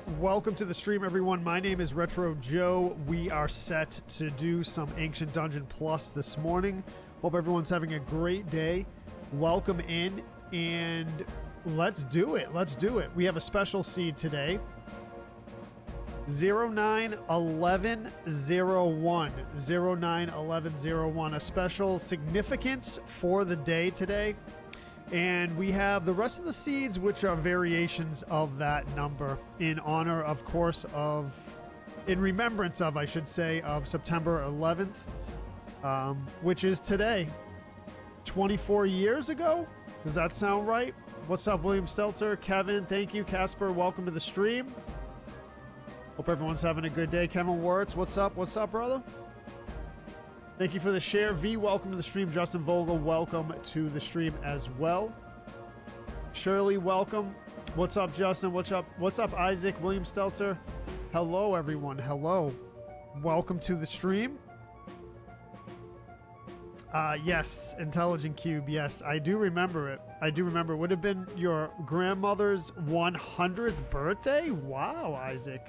Welcome to the stream, everyone. My name is Retro Joe. We are set to do some Ancient Dungeon Plus this morning. Hope everyone's having a great day. Welcome in, and let's do it. Let's do it. We have a special seed today. 091101. 091101. A special significance for the day today. And we have the rest of the seeds, which are variations of that number in honor, of course, of, in remembrance of, I should say, of September 11th, which is today. 24 years ago? Does that sound right? What's up, William Stelter? Kevin, thank you. Casper, welcome to the stream. Hope everyone's having a good day. Kevin Wirtz, what's up? What's up, brother? Thank you for the share. V, welcome to the stream. Justin Vogel, welcome to the stream as well. Shirley, welcome. What's up, Justin? What's up? What's up, Isaac? William Stelter? Hello, everyone. Hello. Welcome to the stream. Yes, Intelligent Cube. Yes, I do remember it. I do remember. It would have been your grandmother's 100th birthday? Wow, Isaac.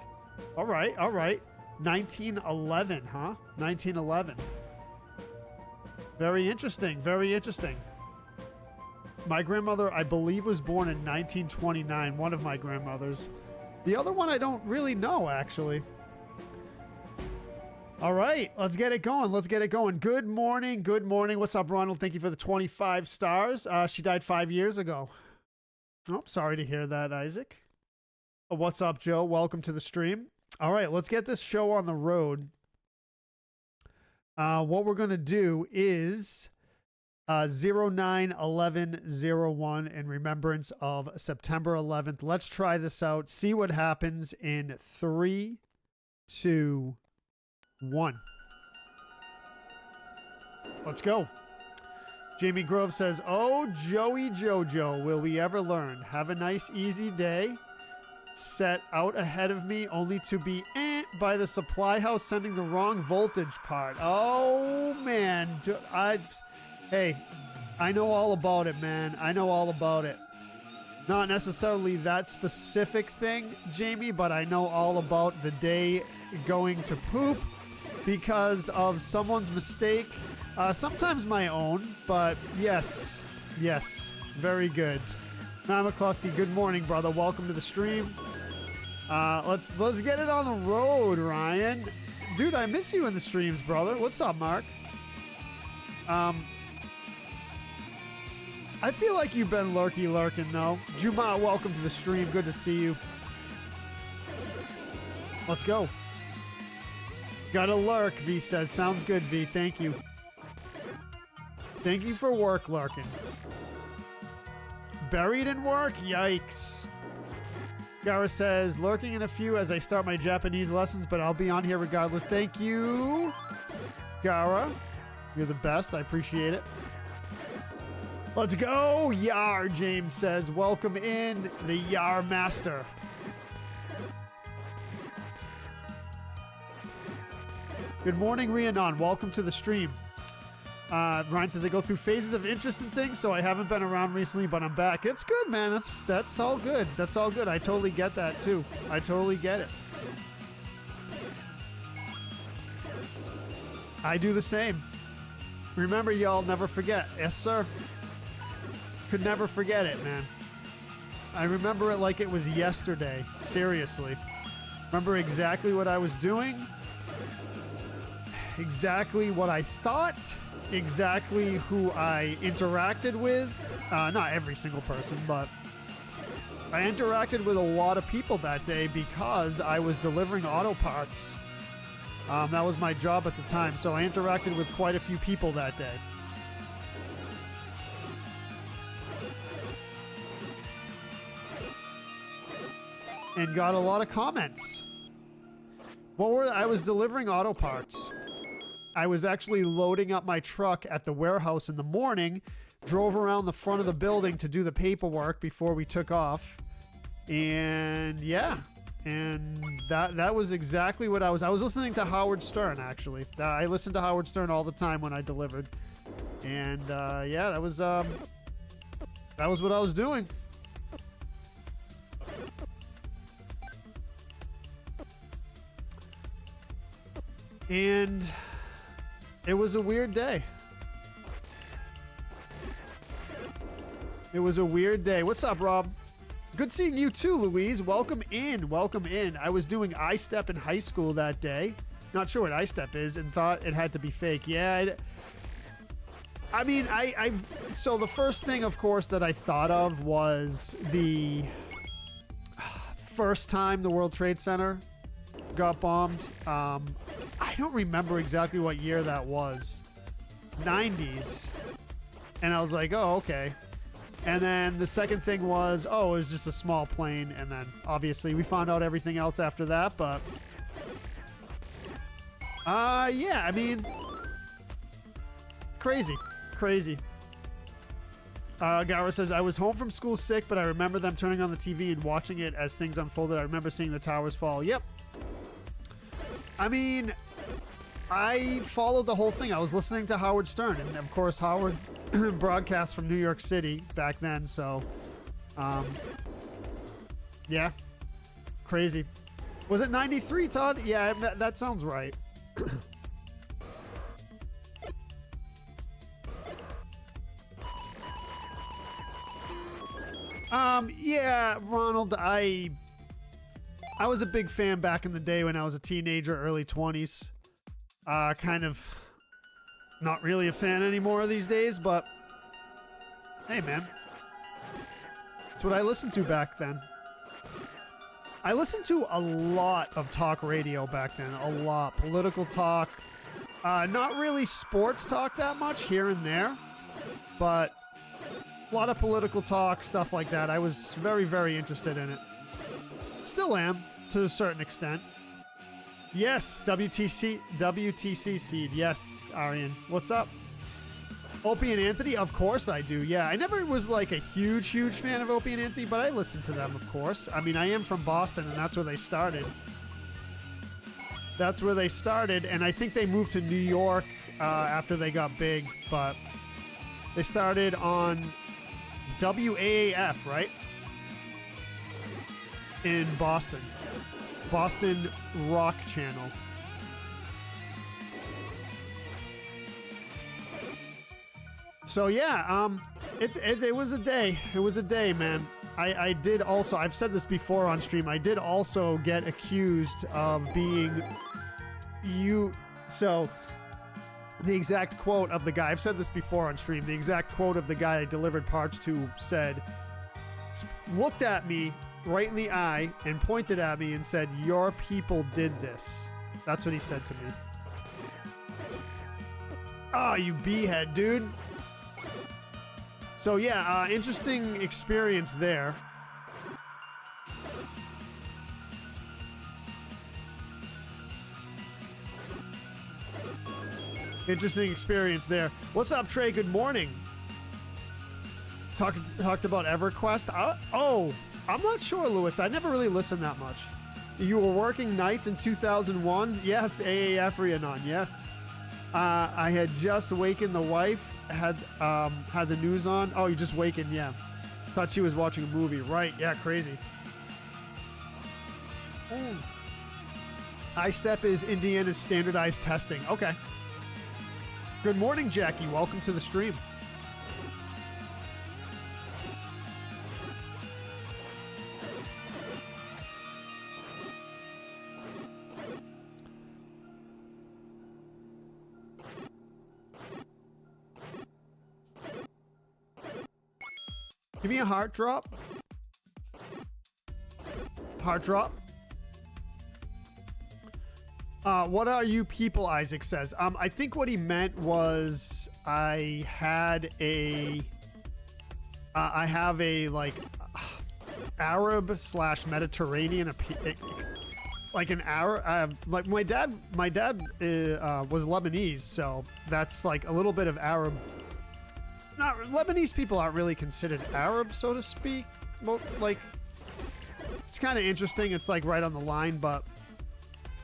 All right, all right. 1911, huh? 1911. Very interesting. Very interesting. My grandmother, I believe, was born in 1929. One of my grandmothers. The other one I don't really know, actually. All right, let's get it going. Let's get it going. Good morning. Good morning. What's up, Ronald? Thank you for the 25 stars. She died 5 years ago. Oh, sorry to hear that, Isaac. What's up, Joe? Welcome to the stream. All right, let's get this show on the road. What we're going to do is 091101 in remembrance of September 11th. Let's try this out. See what happens in 3, 2, 1. Let's go. Jamie Grove says, "Oh, Joey Jojo, will we ever learn? Have a nice, easy day. Set out ahead of me only to be by the supply house sending the wrong voltage part." Oh man, hey, I know all about it, man. I know all about it. Not necessarily that specific thing, Jamie, but I know all about the day going to poop because of someone's mistake. Sometimes my own, but yes, very good. Matt McCluskey, good morning, brother. Welcome to the stream. Let's get it on the road, Ryan. Dude, I miss you in the streams, brother. What's up, Mark? I feel like you've been lurking, though. Juma, welcome to the stream. Good to see you. Let's go. Gotta lurk, V says. Sounds good, V. Thank you. Thank you for work, lurking. Buried in work? Yikes. Gara says, lurking in a few as I start my Japanese lessons, but I'll be on here regardless. Thank you, Gara. You're the best. I appreciate it. Let's go. Yar, James says. Welcome in, the Yar Master. Good morning, Rhiannon. Welcome to the stream. Ryan says, I go through phases of interest in things, so I haven't been around recently, but I'm back. It's good, man. That's all good. That's all good. I totally get that, too. I totally get it. I do the same. Remember, y'all, never forget. Yes, sir. Could never forget it, man. I remember it like it was yesterday. Seriously. Remember exactly what I was doing. Exactly what I thought. Exactly who I interacted with. Not every single person, but I interacted with a lot of people that day because I was delivering auto parts. That was my job at the time, so I interacted with quite a few people that day. And got a lot of comments. I was delivering auto parts. I was actually loading up my truck at the warehouse in the morning, drove around the front of the building to do the paperwork before we took off. And yeah, and that was exactly what I was listening to Howard Stern, actually. I listened to Howard Stern all the time when I delivered. And yeah, that was what I was doing. And it was a weird day. It was a weird day. What's up, Rob? Good seeing you too, Louise. Welcome in. Welcome in. I was doing I-Step in high school that day. Not sure what I-Step is and thought it had to be fake. Yeah. I mean, so the first thing, of course, that I thought of was the first time the World Trade Center got bombed. I don't remember exactly what year that was. 90s. And I was like, oh, okay. And then the second thing was, oh, it was just a small plane. And then obviously we found out everything else after that. But yeah, I mean, crazy. Gara says, I was home from school sick, but I remember them turning on the TV and watching it as things unfolded. I remember seeing the towers fall. Yep. I mean, I followed the whole thing. I was listening to Howard Stern, and of course Howard broadcast from New York City back then, so yeah, crazy. Was it 93, Todd? Yeah, that sounds right. Yeah, Ronald, I was a big fan back in the day when I was a teenager, early 20s. Kind of not really a fan anymore these days, but hey, man. That's what I listened to back then. I listened to a lot of talk radio back then. A lot. Political talk. Not really sports talk that much, here and there. But a lot of political talk, stuff like that. I was very, very interested in it. Still am, to a certain extent. Yes, WTC seed. Yes, Arian. What's up? Opie and Anthony? Of course I do. Yeah, I never was like a huge fan of Opie and Anthony, but I listened to them, of course. I mean, I am from Boston, and that's where they started. That's where they started, and I think they moved to New York after they got big, but they started on WAAF, right? In Boston. Boston Rock Channel. So yeah, it was a day. It was a day, man. I did also, I've said this before on stream, I did also get accused of being so the exact quote of the guy, I've said this before on stream, the exact quote of the guy I delivered parts to said, looked at me right in the eye and pointed at me and said, your people did this. That's what he said to me. Oh, you b-head, dude. So yeah, interesting experience there. Interesting experience there. What's up, Trey? Good morning. Talked about EverQuest. Oh, I'm not sure, Lewis. I never really listened that much. You were working nights in 2001? Yes, AAF Rhiannon, yes. I had just wakened the wife, had the news on. Oh, you just wakened, yeah. Thought she was watching a movie. Right, yeah, crazy. I-Step is Indiana's standardized testing. Okay. Good morning, Jackie. Welcome to the stream. Give me a heart drop. Heart drop. What are you people, Isaac says. I think what he meant was I have a like Arab / Mediterranean like an Arab, like my dad was Lebanese, so that's like a little bit of Arab. Not Lebanese people aren't really considered Arab, so to speak. Well, like, it's kind of interesting. It's like right on the line, but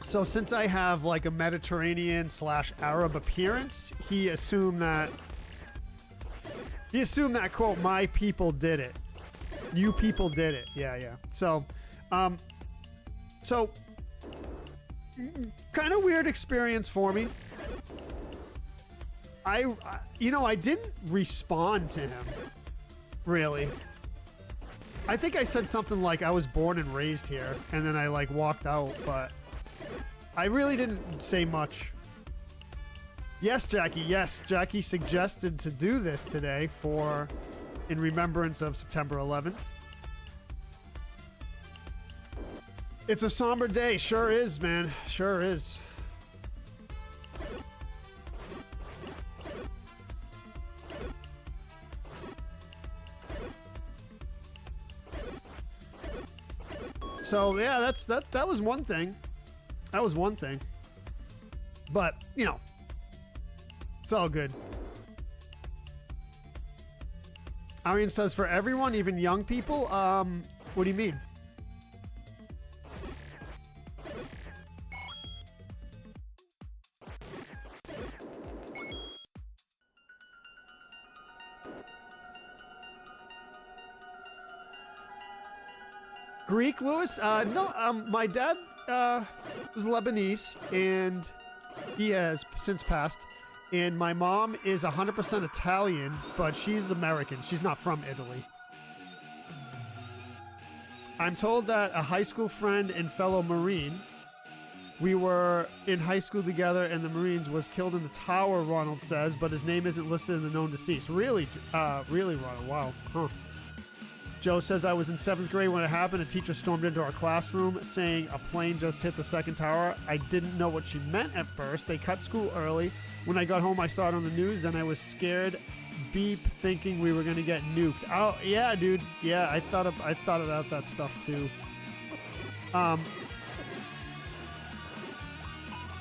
so since I have like a Mediterranean / Arab appearance, he assumed that quote, my people did it. You people did it. Yeah. So, so kind of weird experience for me. You know, I didn't respond to him, really. I think I said something like I was born and raised here, and then I like walked out, but I really didn't say much. Yes, Jackie. Yes, Jackie suggested to do this today in remembrance of September 11th. It's a somber day. Sure is, man. Sure is. So yeah, that was one thing. That was one thing. But, you know, it's all good. Arian says for everyone, even young people, what do you mean? Greek, Lewis? No, my dad was Lebanese, and he has since passed. And my mom is 100% Italian, but she's American. She's not from Italy. I'm told that a high school friend and fellow Marine, we were in high school together, and the Marines was killed in the tower, Ronald says, but his name isn't listed in the known deceased. Really, Ronald? Wow. Huh. Joe says, I was in 7th grade when it happened. A teacher stormed into our classroom saying a plane just hit the second tower. I didn't know what she meant at first. They cut school early. When I got home, I saw it on the news, and I was scared beep thinking we were going to get nuked. Oh, yeah, dude. Yeah, I thought about that stuff, too. I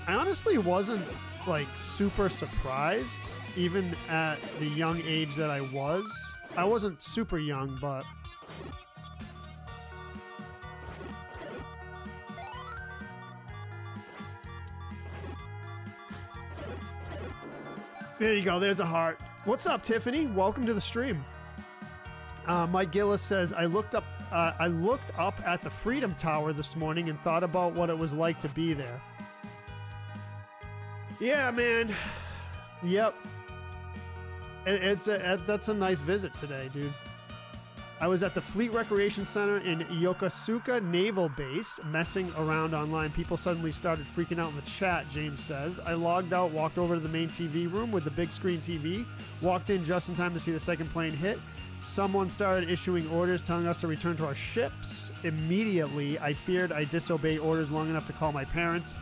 honestly wasn't, like, super surprised, even at the young age that I was. I wasn't super young, but... There you go. There's a heart. What's up, Tiffany? Welcome to the stream. Mike Gillis says, I looked up at the Freedom Tower this morning and thought about what it was like to be there. Yeah, man. Yep. That's a nice visit today, dude. I was at the Fleet Recreation Center in Yokosuka Naval Base, messing around online. People suddenly started freaking out in the chat, James says. I logged out, walked over to the main TV room with the big screen TV, walked in just in time to see the second plane hit. Someone started issuing orders telling us to return to our ships. Immediately, I feared I disobeyed orders long enough to call my parents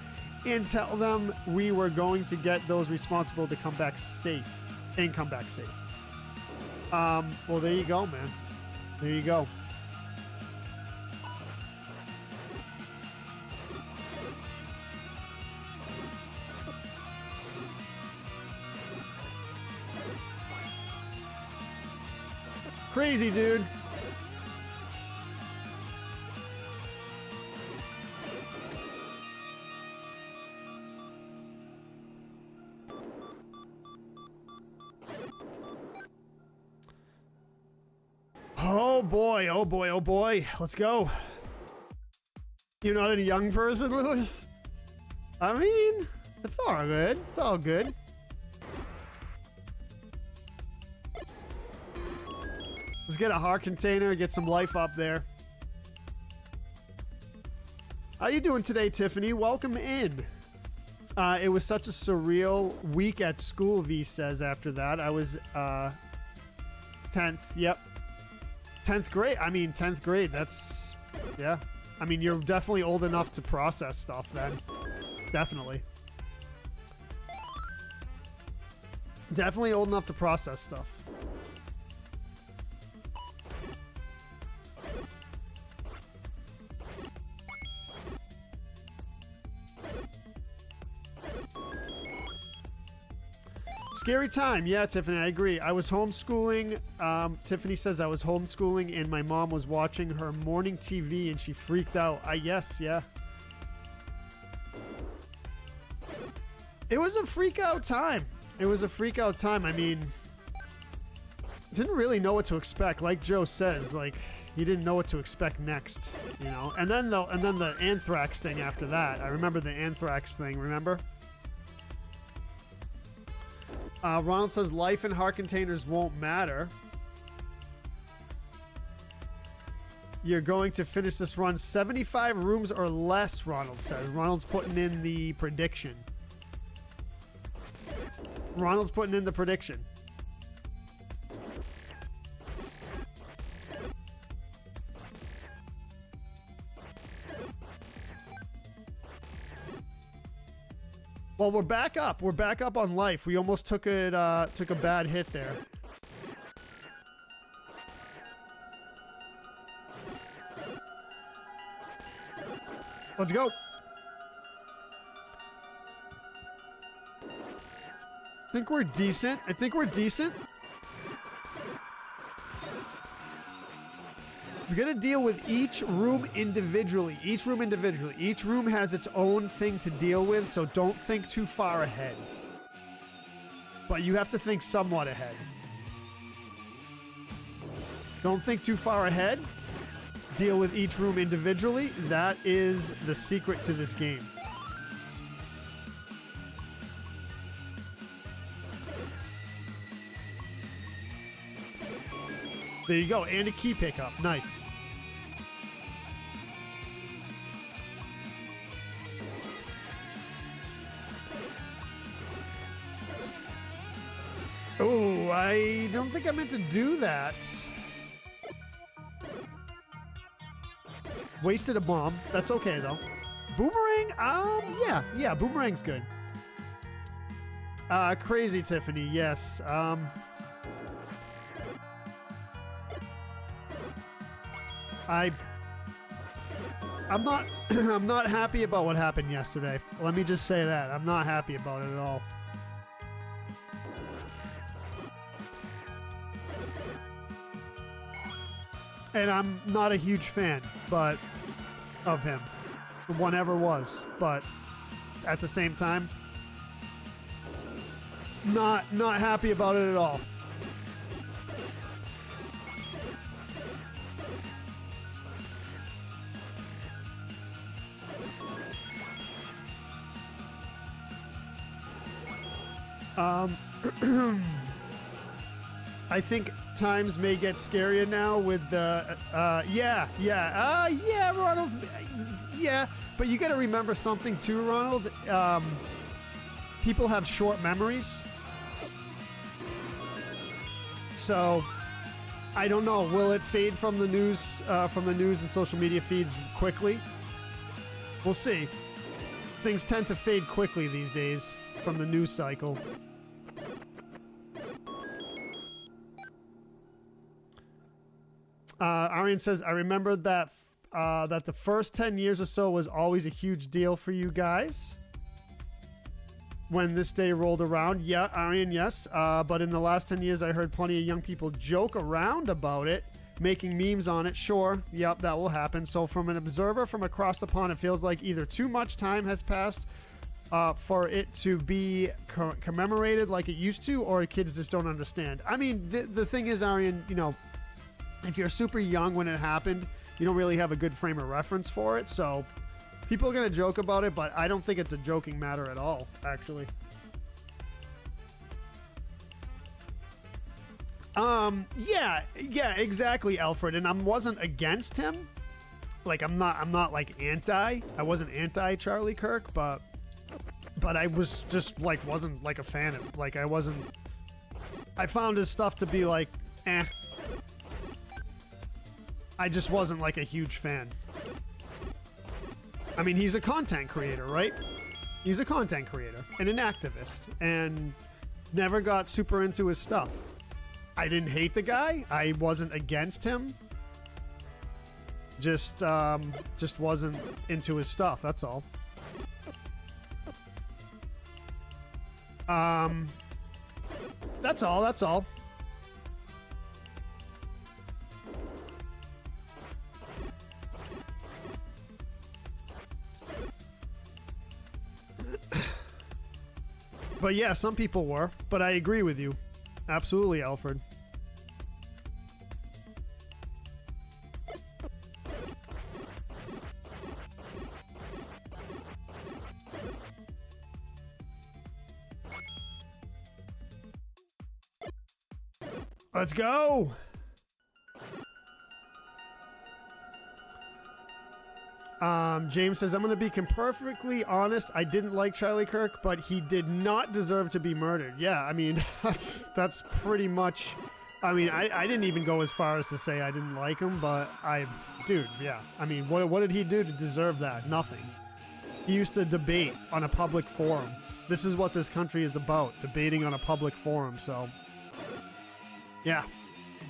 and tell them we were going to get those responsible to come back safe. And come back safe. Well, there you go, man. There you go. Crazy, dude. Oh boy, oh boy, oh boy. Let's go. You're not a young person, Lewis? I mean, it's all good. It's all good. Let's get a heart container, get some life up there. How you doing today, Tiffany? Welcome in. It was such a surreal week at school, V says after that. I was 10th, yep. 10th grade. I mean, 10th grade. That's, yeah. I mean, you're definitely old enough to process stuff then. Definitely. Definitely old enough to process stuff. Scary time. Yeah, Tiffany, I agree. I was homeschooling. Tiffany says I was homeschooling and my mom was watching her morning TV and she freaked out. Yes, yeah. It was a freak out time. It was a freak out time. I mean, didn't really know what to expect. Like Joe says, like, He didn't know what to expect next, you know. And then the anthrax thing after that. I remember the anthrax thing. Remember? Ronald says life in heart containers won't matter. You're going to finish this run 75 rooms or less, Ronald says. Ronald's putting in the prediction. Ronald's putting in the prediction. Well, we're back up. We're back up on life. We almost took it. Took a bad hit there. Let's go. I think we're decent. I think we're decent. We gotta deal with each room individually. Each room individually. Each room has its own thing to deal with, so don't think too far ahead. But you have to think somewhat ahead. Don't think too far ahead. Deal with each room individually. That is the secret to this game. There you go, and a key pickup. Nice. Oh, I don't think I meant to do that. Wasted a bomb. That's okay, though. Boomerang? Yeah, boomerang's good. Crazy Tiffany, yes. I'm not I'm not happy about what happened yesterday. Let me just say that. I'm not happy about it at all. And I'm not a huge fan, but of him. One ever was, but at the same time, not happy about it at all. I think times may get scarier now with the, yeah, Ronald, yeah, but you gotta remember something too, Ronald. People have short memories. So, I don't know, will it fade from the news and social media feeds quickly? We'll see. Things tend to fade quickly these days from the news cycle. Arian says, I remember that that the first 10 years or so was always a huge deal for you guys when this day rolled around. Yeah, Arian, yes. But in the last 10 years, I heard plenty of young people joke around about it, making memes on it. Sure, yep, that will happen. So from an observer from across the pond, it feels like either too much time has passed for it to be commemorated like it used to, or kids just don't understand. I mean, the thing is, Arian, you know, if you're super young when it happened, you don't really have a good frame of reference for it. So people are going to joke about it, but I don't think it's a joking matter at all, actually. Yeah, exactly, Alfred. And I wasn't against him. Like, I'm not like I wasn't anti Charlie Kirk, but I was just like, wasn't like a fan of, like, I found his stuff to be like, eh. I just wasn't like a huge fan. I mean, he's a content creator, right? He's a content creator and an activist, and never got super into his stuff. I didn't hate the guy. I wasn't against him. Just wasn't into his stuff. That's all. That's all. But yeah, some people were. But I agree with you. Absolutely, Alfred. Let's go. James says, I'm going to be perfectly honest. I didn't like Charlie Kirk, but he did not deserve to be murdered. Yeah, I mean, that's pretty much... I mean, I didn't even go as far as to say I didn't like him, but dude, yeah. I mean, what did he do to deserve that? Nothing. He used to debate on a public forum. This is what this country is about, debating on a public forum, so... Yeah.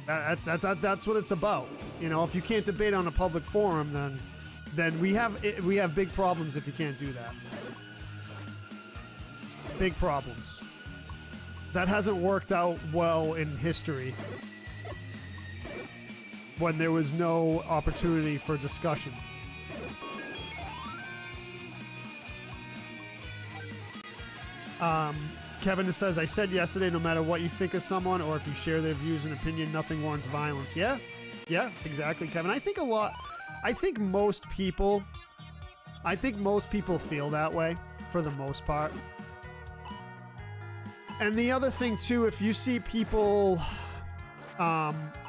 That's what it's about. You know, if you can't debate on a public forum, then we have big problems if you can't do that. Big problems. That hasn't worked out well in history when there was no opportunity for discussion. Kevin says, I said yesterday, no matter what you think of someone or if you share their views and opinion, nothing warrants violence. Yeah, exactly, Kevin. I think most people feel that way for the most part. And the other thing too, if you see people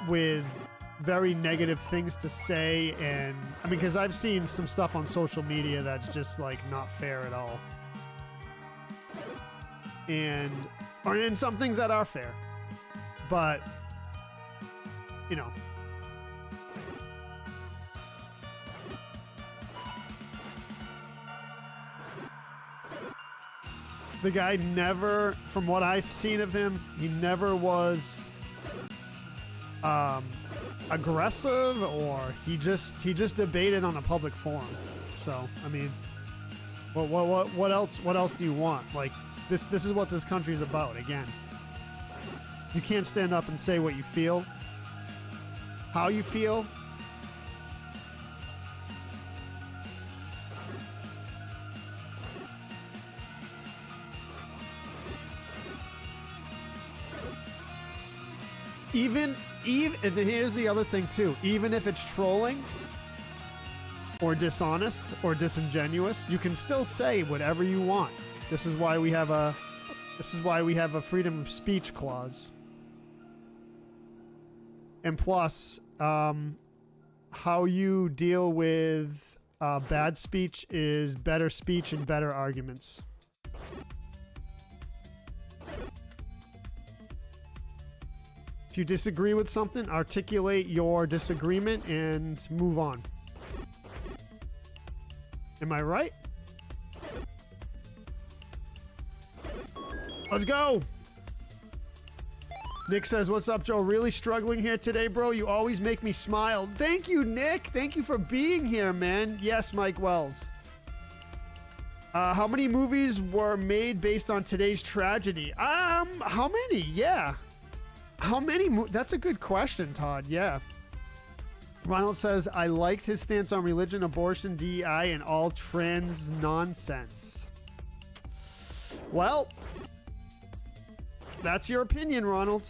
with very negative things to say, and I mean, because I've seen some stuff on social media that's just like not fair at all. And some things that are fair, but you know, the guy never, from what I've seen of him, he never was aggressive, or he just debated on a public forum. So I mean, what else do you want? Like, This is what this country is about, again. You can't stand up and say what you feel, how you feel. Even, and here's the other thing too, even if it's trolling or dishonest or disingenuous, you can still say whatever you want. This is why we have a freedom of speech clause. And plus, how you deal with bad speech is better speech and better arguments. If you disagree with something, articulate your disagreement and move on. Am I right? Let's go! Nick says, what's up, Joe? Really struggling here today, bro? You always make me smile. Thank you, Nick. Thank you for being here, man. Yes, Mike Wells. How many movies were made based on today's tragedy? How many? Yeah. How many? That's a good question, Todd. Yeah. Ronald says, I liked his stance on religion, abortion, DEI, and all trans nonsense. Well... that's your opinion, Ronald.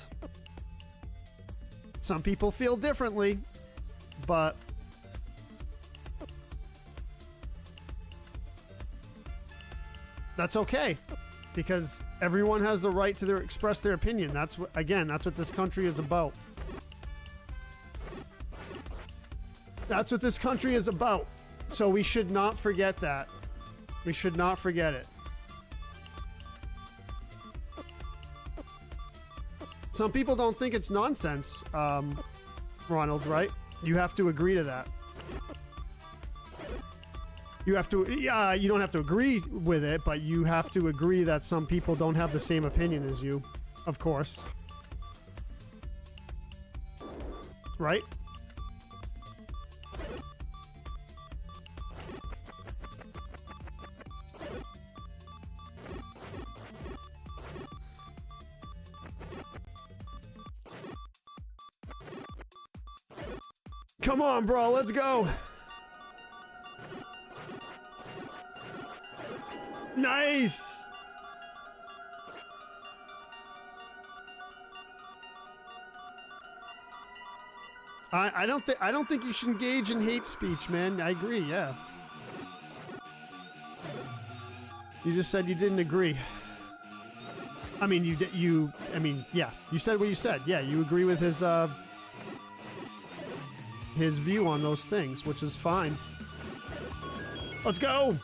Some people feel differently, but that's okay, because everyone has the right to express their opinion. That's what this country is about. That's what this country is about. So we should not forget that. We should not forget it. Some people don't think it's nonsense, Ronald, right? You have to agree to that. You have to, you don't have to agree with it, but you have to agree that some people don't have the same opinion as you, of course. Right? Come on, bro, let's go. Nice. I don't think you should engage in hate speech, man. I agree, yeah. You just said you didn't agree. I mean, I mean, yeah, you said what you said. Yeah, you agree with his view on those things, which is fine. Let's go.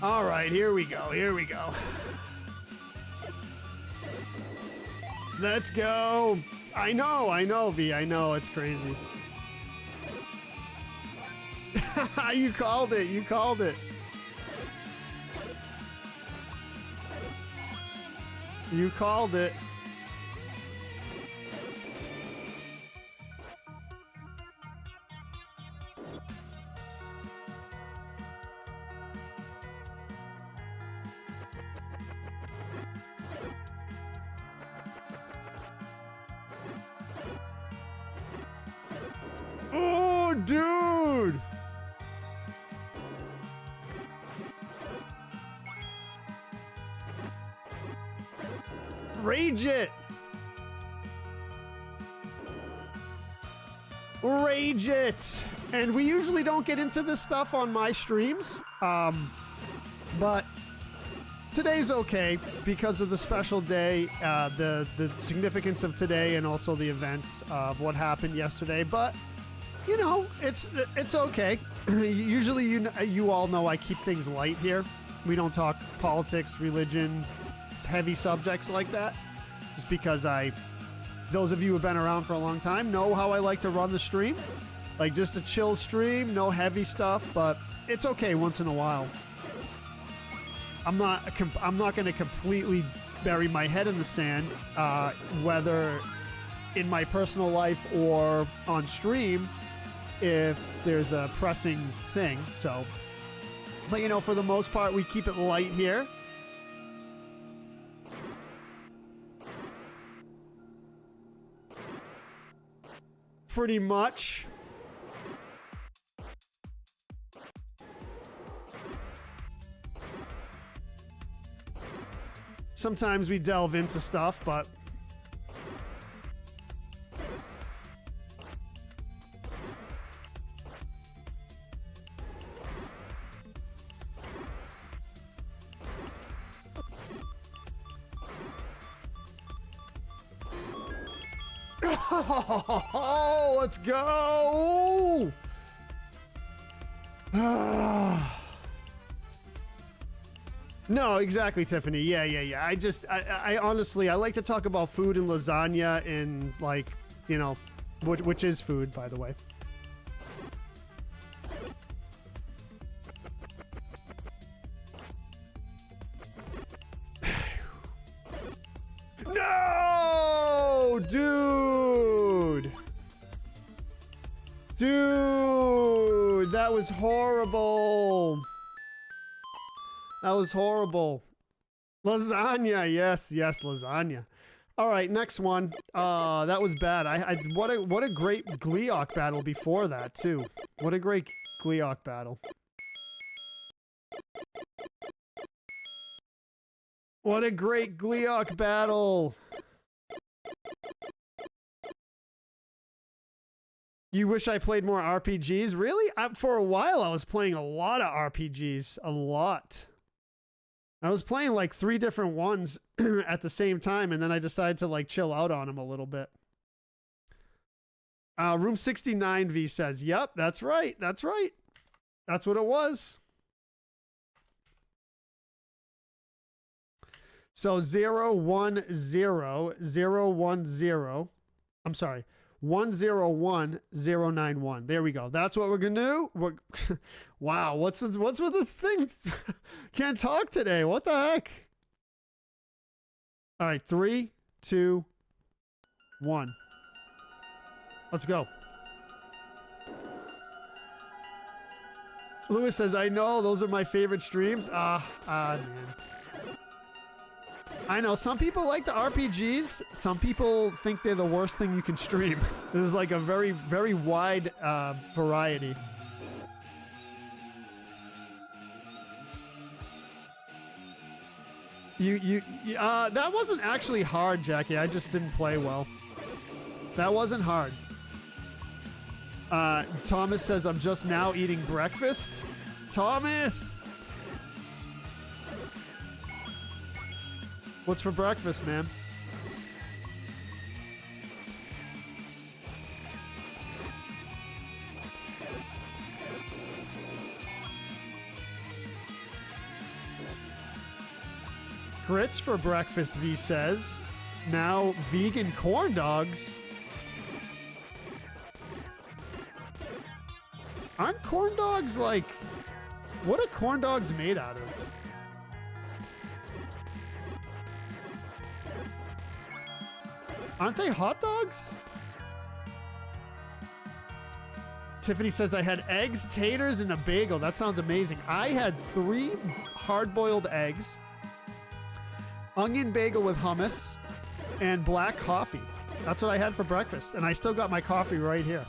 All right, here we go. Here we go. Let's go. I know, V. I know, it's crazy. You called it. You called it. You called it. Oh, dude. Rage it. Rage it. And we usually don't get into this stuff on my streams. But today's okay because of the special day, the significance of today, and also the events of what happened yesterday. But you know, it's okay. Usually, you all know I keep things light here. We don't talk politics, religion, heavy subjects like that. Just because those of you who have been around for a long time know how I like to run the stream. Like just a chill stream, no heavy stuff, but it's okay once in a while. I'm not going to completely bury my head in the sand, whether in my personal life or on stream, if there's a pressing thing. So, but you know, for the most part, we keep it light here. Pretty much. Sometimes we delve into stuff, but oh, let's go! No, exactly, Tiffany. Yeah. I honestly, I like to talk about food and lasagna and, like, you know, which is food, by the way. No! Dude! Dude! That was horrible! That was horrible. Lasagna, yes, lasagna. All right, next one. That was bad. What a great Gleeok battle before that too. What a great Gleeok battle. What a great Gleeok battle. You wish I played more RPGs? Really? For a while, I was playing a lot of RPGs. A lot. I was playing like 3 different ones at the same time, and then I decided to like chill out on them a little bit. Room 69V says, yep, that's right. That's right. That's what it was. So 010. I'm sorry. 101091. There we go. That's what we're gonna do. Wow, what's with this thing? Can't talk today. What the heck? All right, 3, 2, 1. Let's go. Lewis says, I know, those are my favorite streams. Man. I know, some people like the RPGs. Some people think they're the worst thing you can stream. There's like a very, very wide variety. That wasn't actually hard, Jackie. I just didn't play well. That wasn't hard. Thomas says, I'm just now eating breakfast. Thomas! What's for breakfast, man? Grits for breakfast, V says. Now vegan corn dogs. Aren't corn dogs like... What are corn dogs made out of? Aren't they hot dogs? Tiffany says, I had eggs, taters, and a bagel. That sounds amazing. I had 3 hard-boiled eggs, onion bagel with hummus, and black coffee. That's what I had for breakfast. And I still got my coffee right here.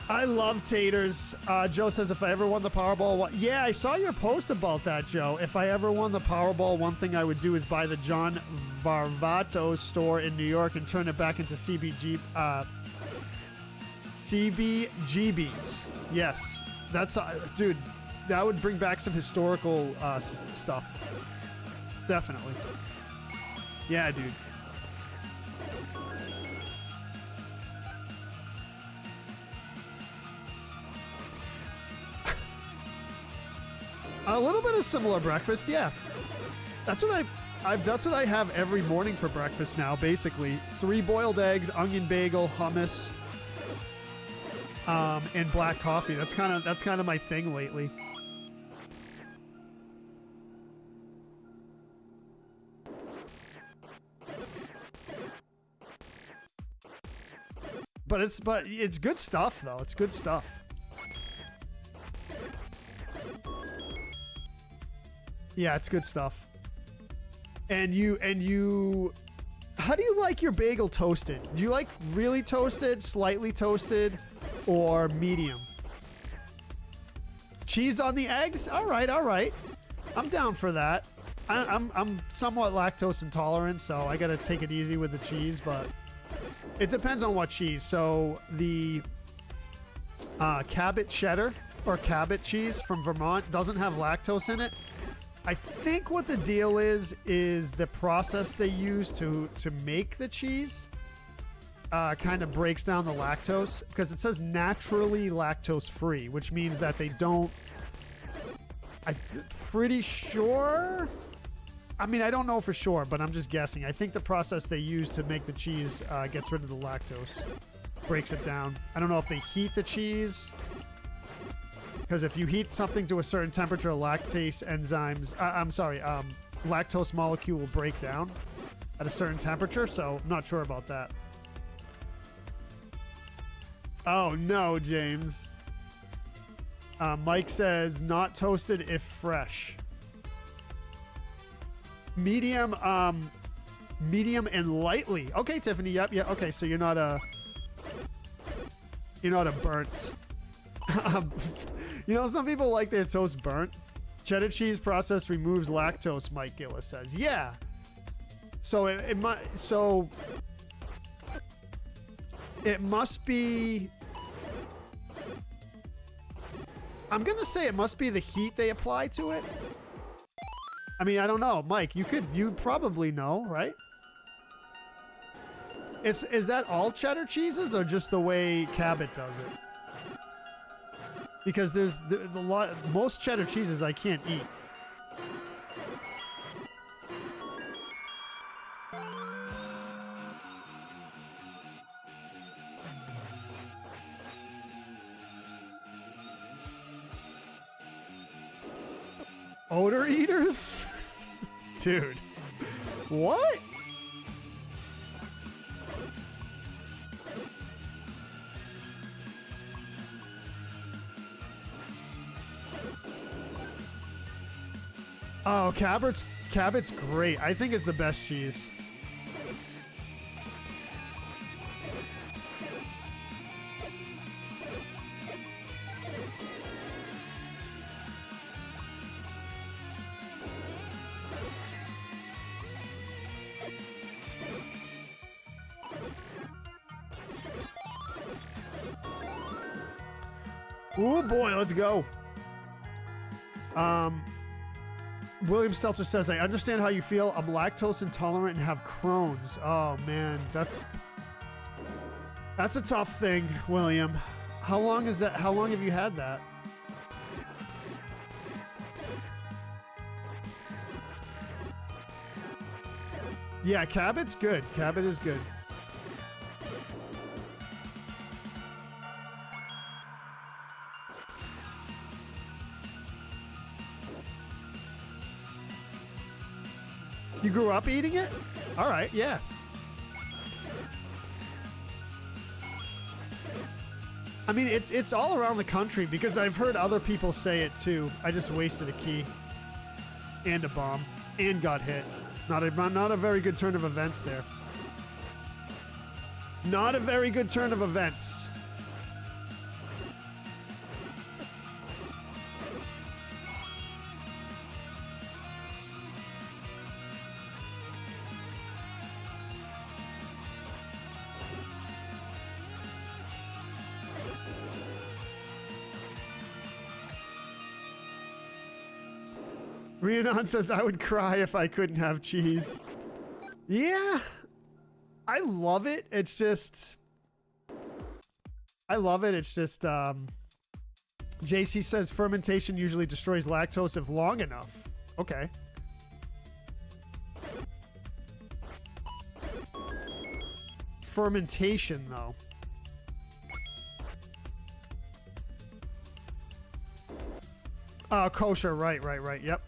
I love taters. Joe says, if I ever won the Powerball... Yeah, I saw your post about that, Joe. If I ever won the Powerball, one thing I would do is buy the John Varvatos store in New York and turn it back into CBGBs. Yes. That's... dude, that would bring back some historical stuff. Definitely. Yeah, dude. A little bit of similar breakfast, yeah. That's what that's what I have every morning for breakfast now, basically. 3 boiled eggs, onion bagel, hummus, and black coffee. That's kind of my thing lately. But it's good stuff though. It's good stuff. Yeah, it's good stuff. And you how do you like your bagel toasted? Do you like really toasted, slightly toasted, or medium? Cheese on the eggs? All right. I'm down for that. I'm somewhat lactose intolerant, so I gotta take it easy with the cheese, but it depends on what cheese. So the Cabot cheddar or Cabot cheese from Vermont doesn't have lactose in it. I think what the deal is the process they use to make the cheese kind of breaks down the lactose, because it says naturally lactose free, which means that they don't... I'm pretty sure... I mean, I don't know for sure, but I'm just guessing. I think the process they use to make the cheese gets rid of the lactose, breaks it down. I don't know if they heat the cheese... Because if you heat something to a certain temperature, lactose molecule will break down at a certain temperature, so I'm not sure about that. Oh, no, James. Mike says, not toasted if fresh. Medium and lightly. Okay, Tiffany, yep, okay, so you're not a burnt... You know, some people like their toast burnt. Cheddar cheese process removes lactose, Mike Gillis says. Yeah. So it must be... I'm going to say it must be the heat they apply to it. I mean, I don't know. Mike, you probably know, right? Is that all cheddar cheeses or just the way Cabot does it? Because there's a lot... Most cheddar cheeses I can't eat. Odor eaters? Dude. What? Oh, Cabot's great. I think it's the best cheese. Oh boy, let's go. William Stelter says, I understand how you feel. I'm lactose intolerant and have Crohn's. Oh, man. That's a tough thing, William. How long is that? How long have you had that? Yeah, Cabot's good. Cabot is good. You grew up eating it? All right, yeah. I mean, it's all around the country because I've heard other people say it too. I just wasted a key and a bomb and got hit. Not a very good turn of events there. Not a very good turn of events. Rhiannon says, I would cry if I couldn't have cheese. Yeah. I love it. It's just... I love it. It's just... JC says fermentation usually destroys lactose if long enough. Okay. Fermentation, though. Kosher. Right. Yep.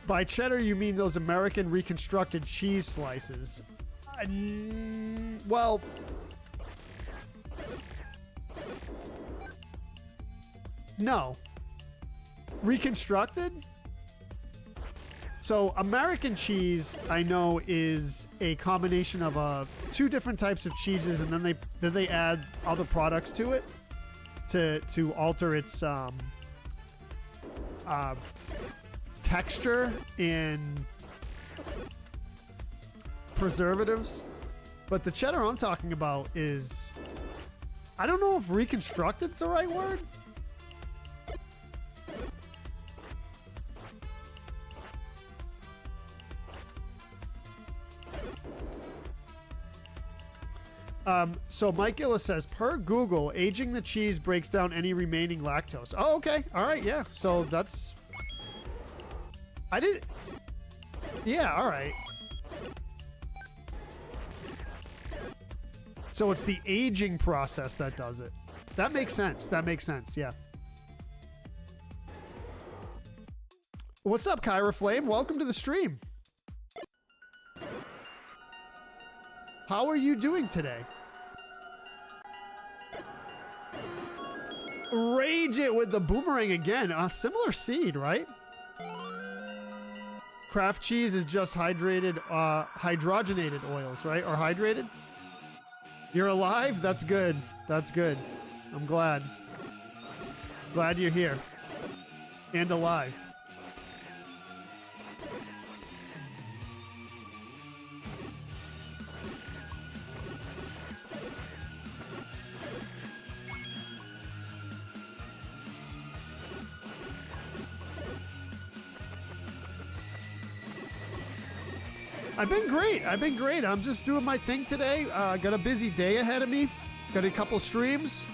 By cheddar, you mean those American reconstructed cheese slices? Well... No. Reconstructed? So, American cheese, I know, is a combination of two different types of cheeses, and then they add other products to it to alter its texture and preservatives. But the cheddar I'm talking about is, I don't know if reconstructed's the right word. So Mike Gillis says, per Google, aging the cheese breaks down any remaining lactose. Oh, okay. All right. Yeah. So that's... I did... Yeah, all right. So it's the aging process that does it. That makes sense. That makes sense. Yeah. What's up, Kyra Flame? Welcome to the stream. How are you doing today? Rage it with the boomerang again. A similar seed, right? Kraft cheese is just hydrogenated oils, right? Or hydrated? You're alive? That's good. That's good. I'm glad. Glad you're here. And alive. I've been great. I've been great. I'm just doing my thing today. Got a busy day ahead of me. Got a couple streams.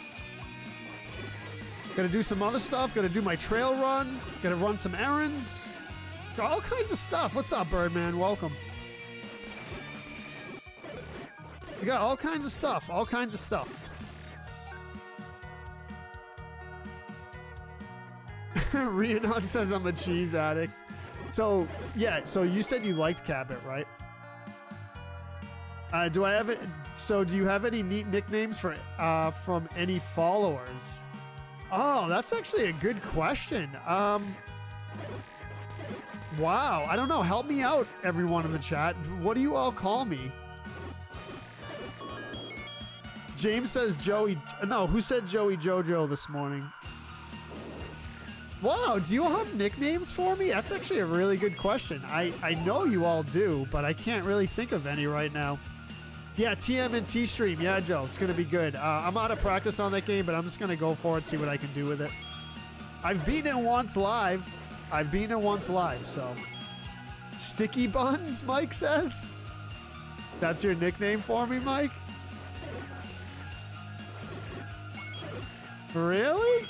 Got to do some other stuff. Got to do my trail run. Got to run some errands. Got all kinds of stuff. What's up, Birdman? Welcome. We got all kinds of stuff. All kinds of stuff. Rhiannon says I'm a cheese addict. So, yeah, so you said you liked Cabot, right? Do I have it? So, do you have any neat nicknames for from any followers? Oh, that's actually a good question. Wow, I don't know. Help me out, everyone in the chat. What do you all call me? James says Joey. No, who said Joey Jojo this morning? Wow, do you all have nicknames for me? That's actually a really good question. I know you all do, but I can't really think of any right now. Yeah, TMNT stream. Yeah, Joe, it's going to be good. I'm out of practice on that game, but I'm just going to go for it, see what I can do with it. I've beaten it once live. So. Sticky Buns, Mike says. That's your nickname for me, Mike? Really?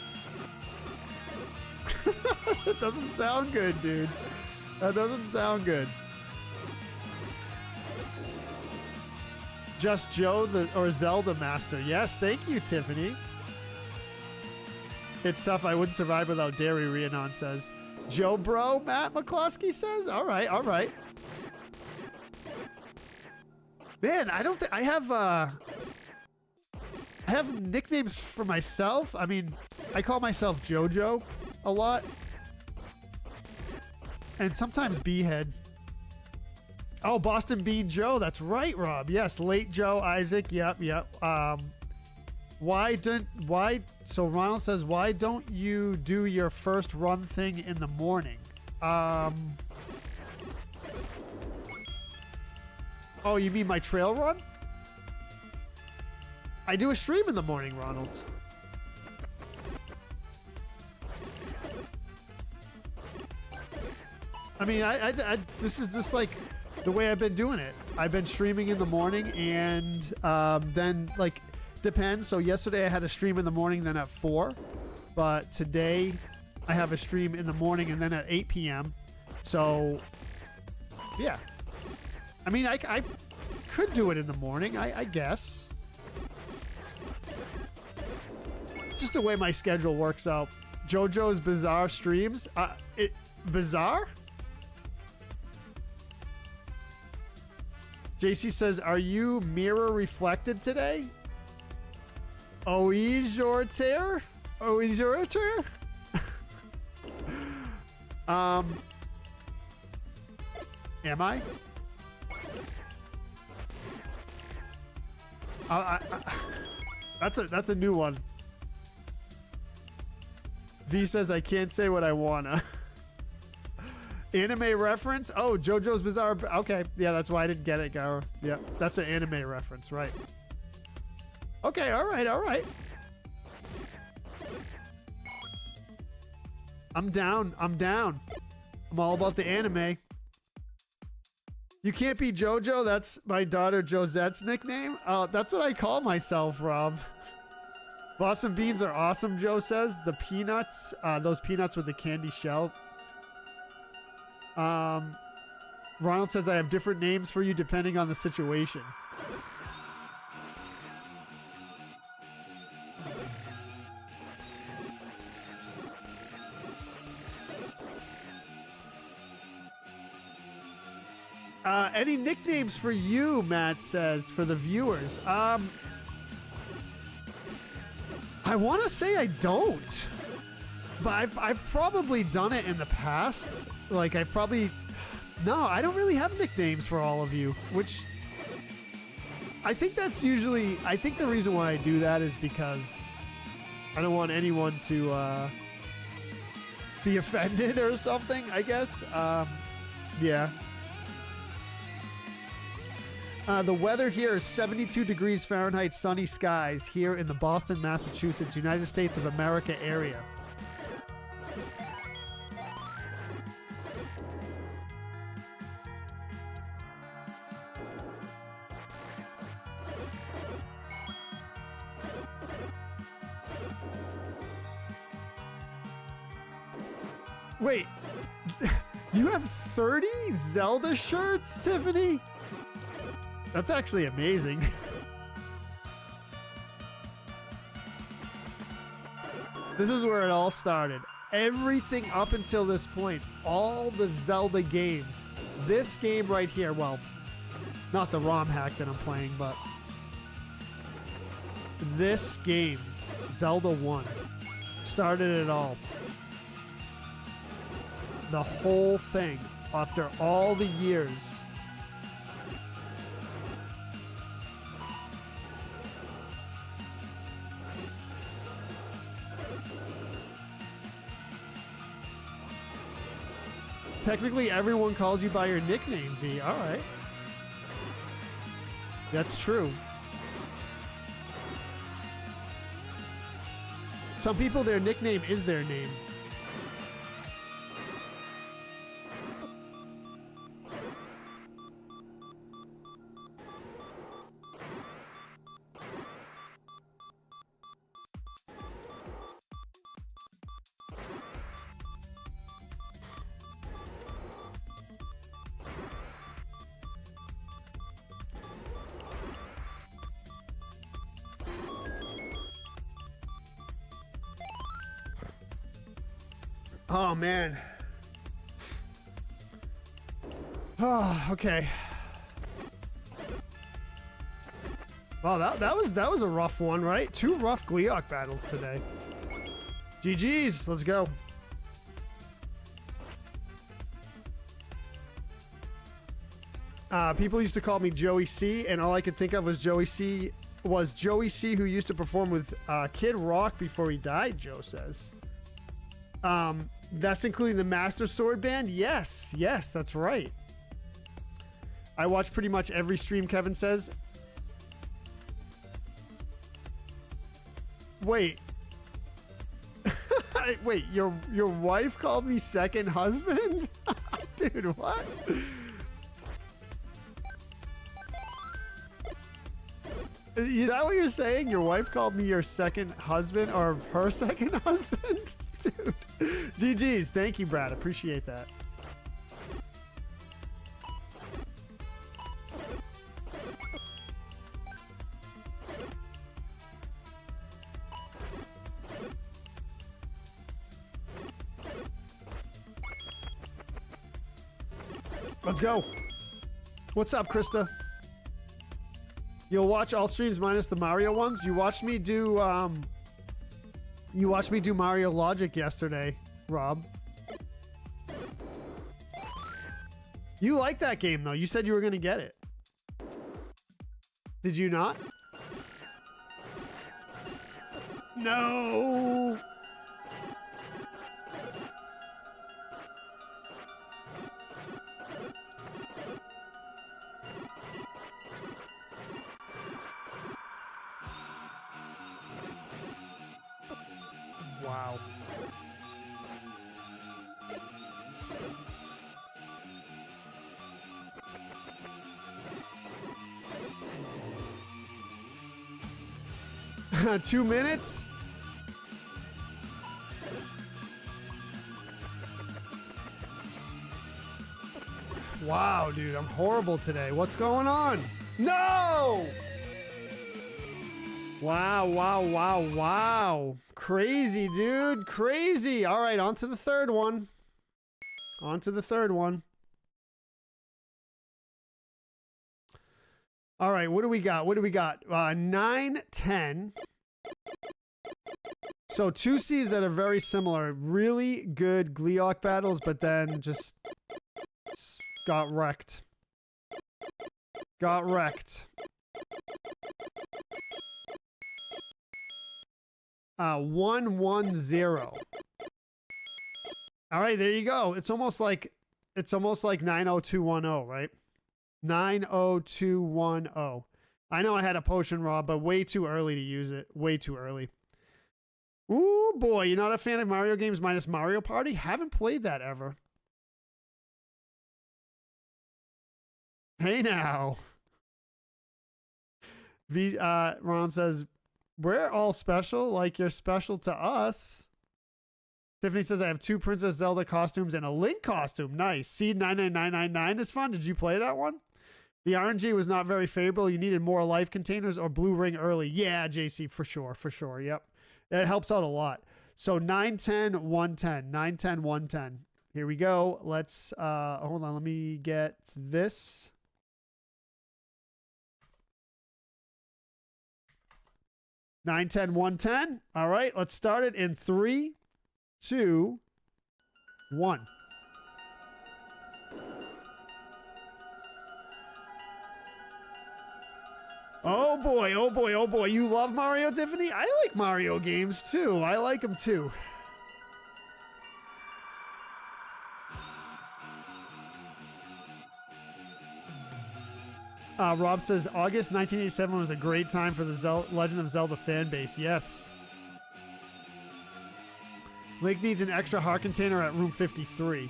That doesn't sound good, dude. That doesn't sound good. Just Joe or Zelda Master. Yes, thank you, Tiffany. It's tough. I wouldn't survive without dairy, Rhiannon says. Joe Bro, Matt McCloskey says. All right, all right. Man, I don't think I have nicknames for myself. I mean, I call myself JoJo a lot. And sometimes B-Head. Oh, Boston Bean Joe. That's right, Rob. Yes, Late Joe, Isaac. Yep. So Ronald says, why don't you do your first run thing in the morning? Oh, you mean my trail run? I do a stream in the morning, Ronald. I mean, this is just like the way I've been doing it. I've been streaming in the morning and then like depends. So yesterday I had a stream in the morning then at 4, but today I have a stream in the morning and then at 8 p.m. So yeah, I mean, I could do it in the morning, I guess. Just the way my schedule works out. JoJo's Bizarre streams. Bizarre? JC says, are you mirror reflected today? Is your tear? Is your tear? Am I? That's a new one. V says I can't say what I wanna. Anime reference? Oh, JoJo's Bizarre. Okay, yeah, that's why I didn't get it, Gara. Yeah, that's an anime reference, right? Okay, all right. I'm down. I'm all about the anime. You can't be JoJo. That's my daughter Josette's nickname. That's what I call myself, Rob. Boston beans are awesome, Joe says. The peanuts, those peanuts with the candy shell. Ronald says I have different names for you depending on the situation. Any nicknames for you, Matt says, for the viewers? I want to say I don't, but I've probably done it in the past. Like I don't really have nicknames for all of you, which I think that's usually, I think the reason why I do that is because I don't want anyone to be offended or something, I guess. Yeah. The weather here is 72 degrees Fahrenheit, sunny skies here in the Boston, Massachusetts, United States of America area. Wait, you have 30 Zelda shirts, Tiffany? That's actually amazing. This is where it all started. Everything up until this point, all the Zelda games. This game right here, well, not the ROM hack that I'm playing, but this game, Zelda 1, started it all. The whole thing, after all the years. Technically, everyone calls you by your nickname, V. All right. That's true. Some people, their nickname is their name. Oh man. Oh, okay. Wow, that was a rough one, right? 2 rough Gleeok battles today. GG's, let's go. People used to call me Joey C, and all I could think of was Joey C, who used to perform with Kid Rock before he died, Joe says. That's including the Master Sword Band? Yes, that's right. I watch pretty much every stream, Kevin says. Wait. Wait, your wife called me second husband? Dude, what? Is that what you're saying? Your wife called me your second husband or her second husband? Dude. GG's. Thank you, Brad. Appreciate that. Let's go. What's up, Krista? You'll watch all streams minus the Mario ones? You watched me do Mario Logic yesterday, Rob. You like that game though. You said you were going to get it. Did you not? No. Wow. Two minutes? Wow, dude, I'm horrible today. What's going on? No! Wow. Crazy, dude. Crazy. All right, on to the third one. All right, what do we got? 9, 10. So 2 Cs that are very similar. Really good Gleeok battles, but then just got wrecked. 1-1-0. All right, there you go. It's almost like 90210, right? 90210. I know I had a potion, Rob, but way too early to use it. Way too early. Ooh, boy, you're not a fan of Mario games minus Mario Party? Haven't played that ever. Hey now. Ron says, we're all special, like you're special to us. Tiffany says, I have 2 Princess Zelda costumes and a Link costume. Nice. Seed 99999 is fun. Did you play that one? The RNG was not very favorable. You needed more life containers or blue ring early. Yeah, JC, for sure. Yep. It helps out a lot. So 910 110. 910 110. Here we go. Let's hold on, let me get this. Nine, 10, 110. All right, let's start it in 3, 2, 1. Oh boy. You love Mario, Tiffany? I like Mario games too. I like them too. Rob says, August 1987 was a great time for the Legend of Zelda fan base. Yes. Link needs an extra heart container at room 53.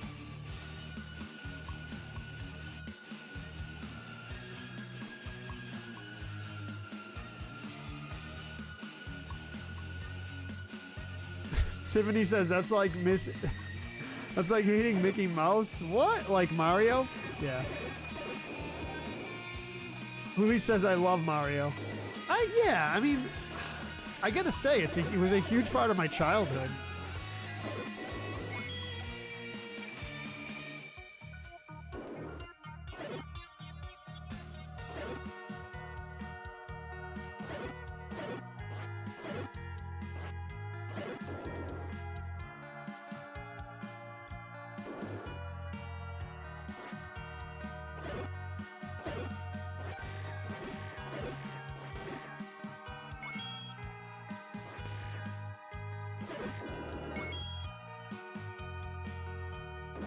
Tiffany says, that's like hating Mickey Mouse. What? Like Mario? Yeah. Louis says, I love Mario. Yeah, I mean, I gotta say, it was a huge part of my childhood.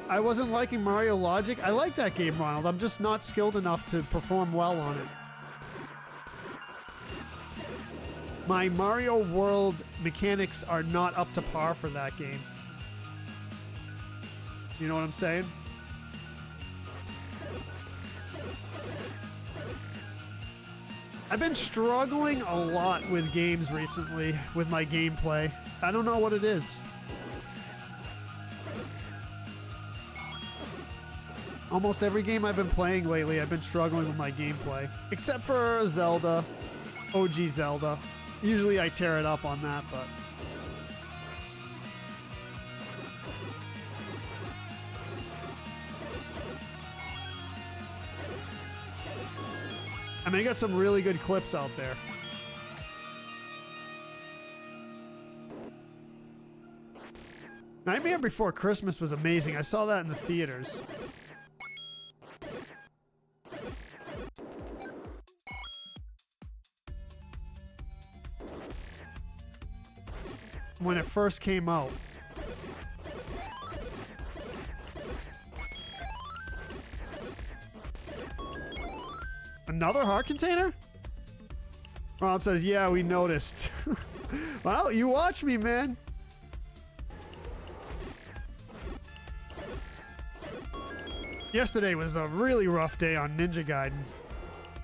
I wasn't liking Mario Logic. I like that game, Ronald. I'm just not skilled enough to perform well on it. My Mario World mechanics are not up to par for that game. You know what I'm saying? I've been struggling a lot with games recently, with my gameplay. I don't know what it is. Almost every game I've been playing lately, I've been struggling with my gameplay. Except for Zelda, OG Zelda. Usually I tear it up on that, but... I mean, I got some really good clips out there. Nightmare Before Christmas was amazing. I saw that in the theaters. When it first came out. Another heart container? Ronald says, yeah, we noticed. Well, you watch me, man. Yesterday was a really rough day on Ninja Gaiden.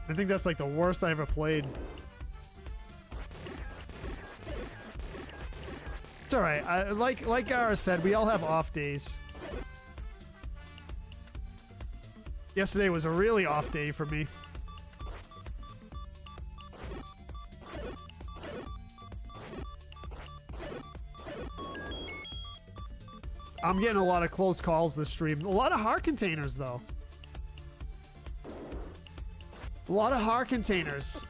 I think that's like the worst I ever played. It's all right. Like Gara said, we all have off days. Yesterday was a really off day for me. I'm getting a lot of close calls this stream. A lot of heart containers, though. A lot of heart containers.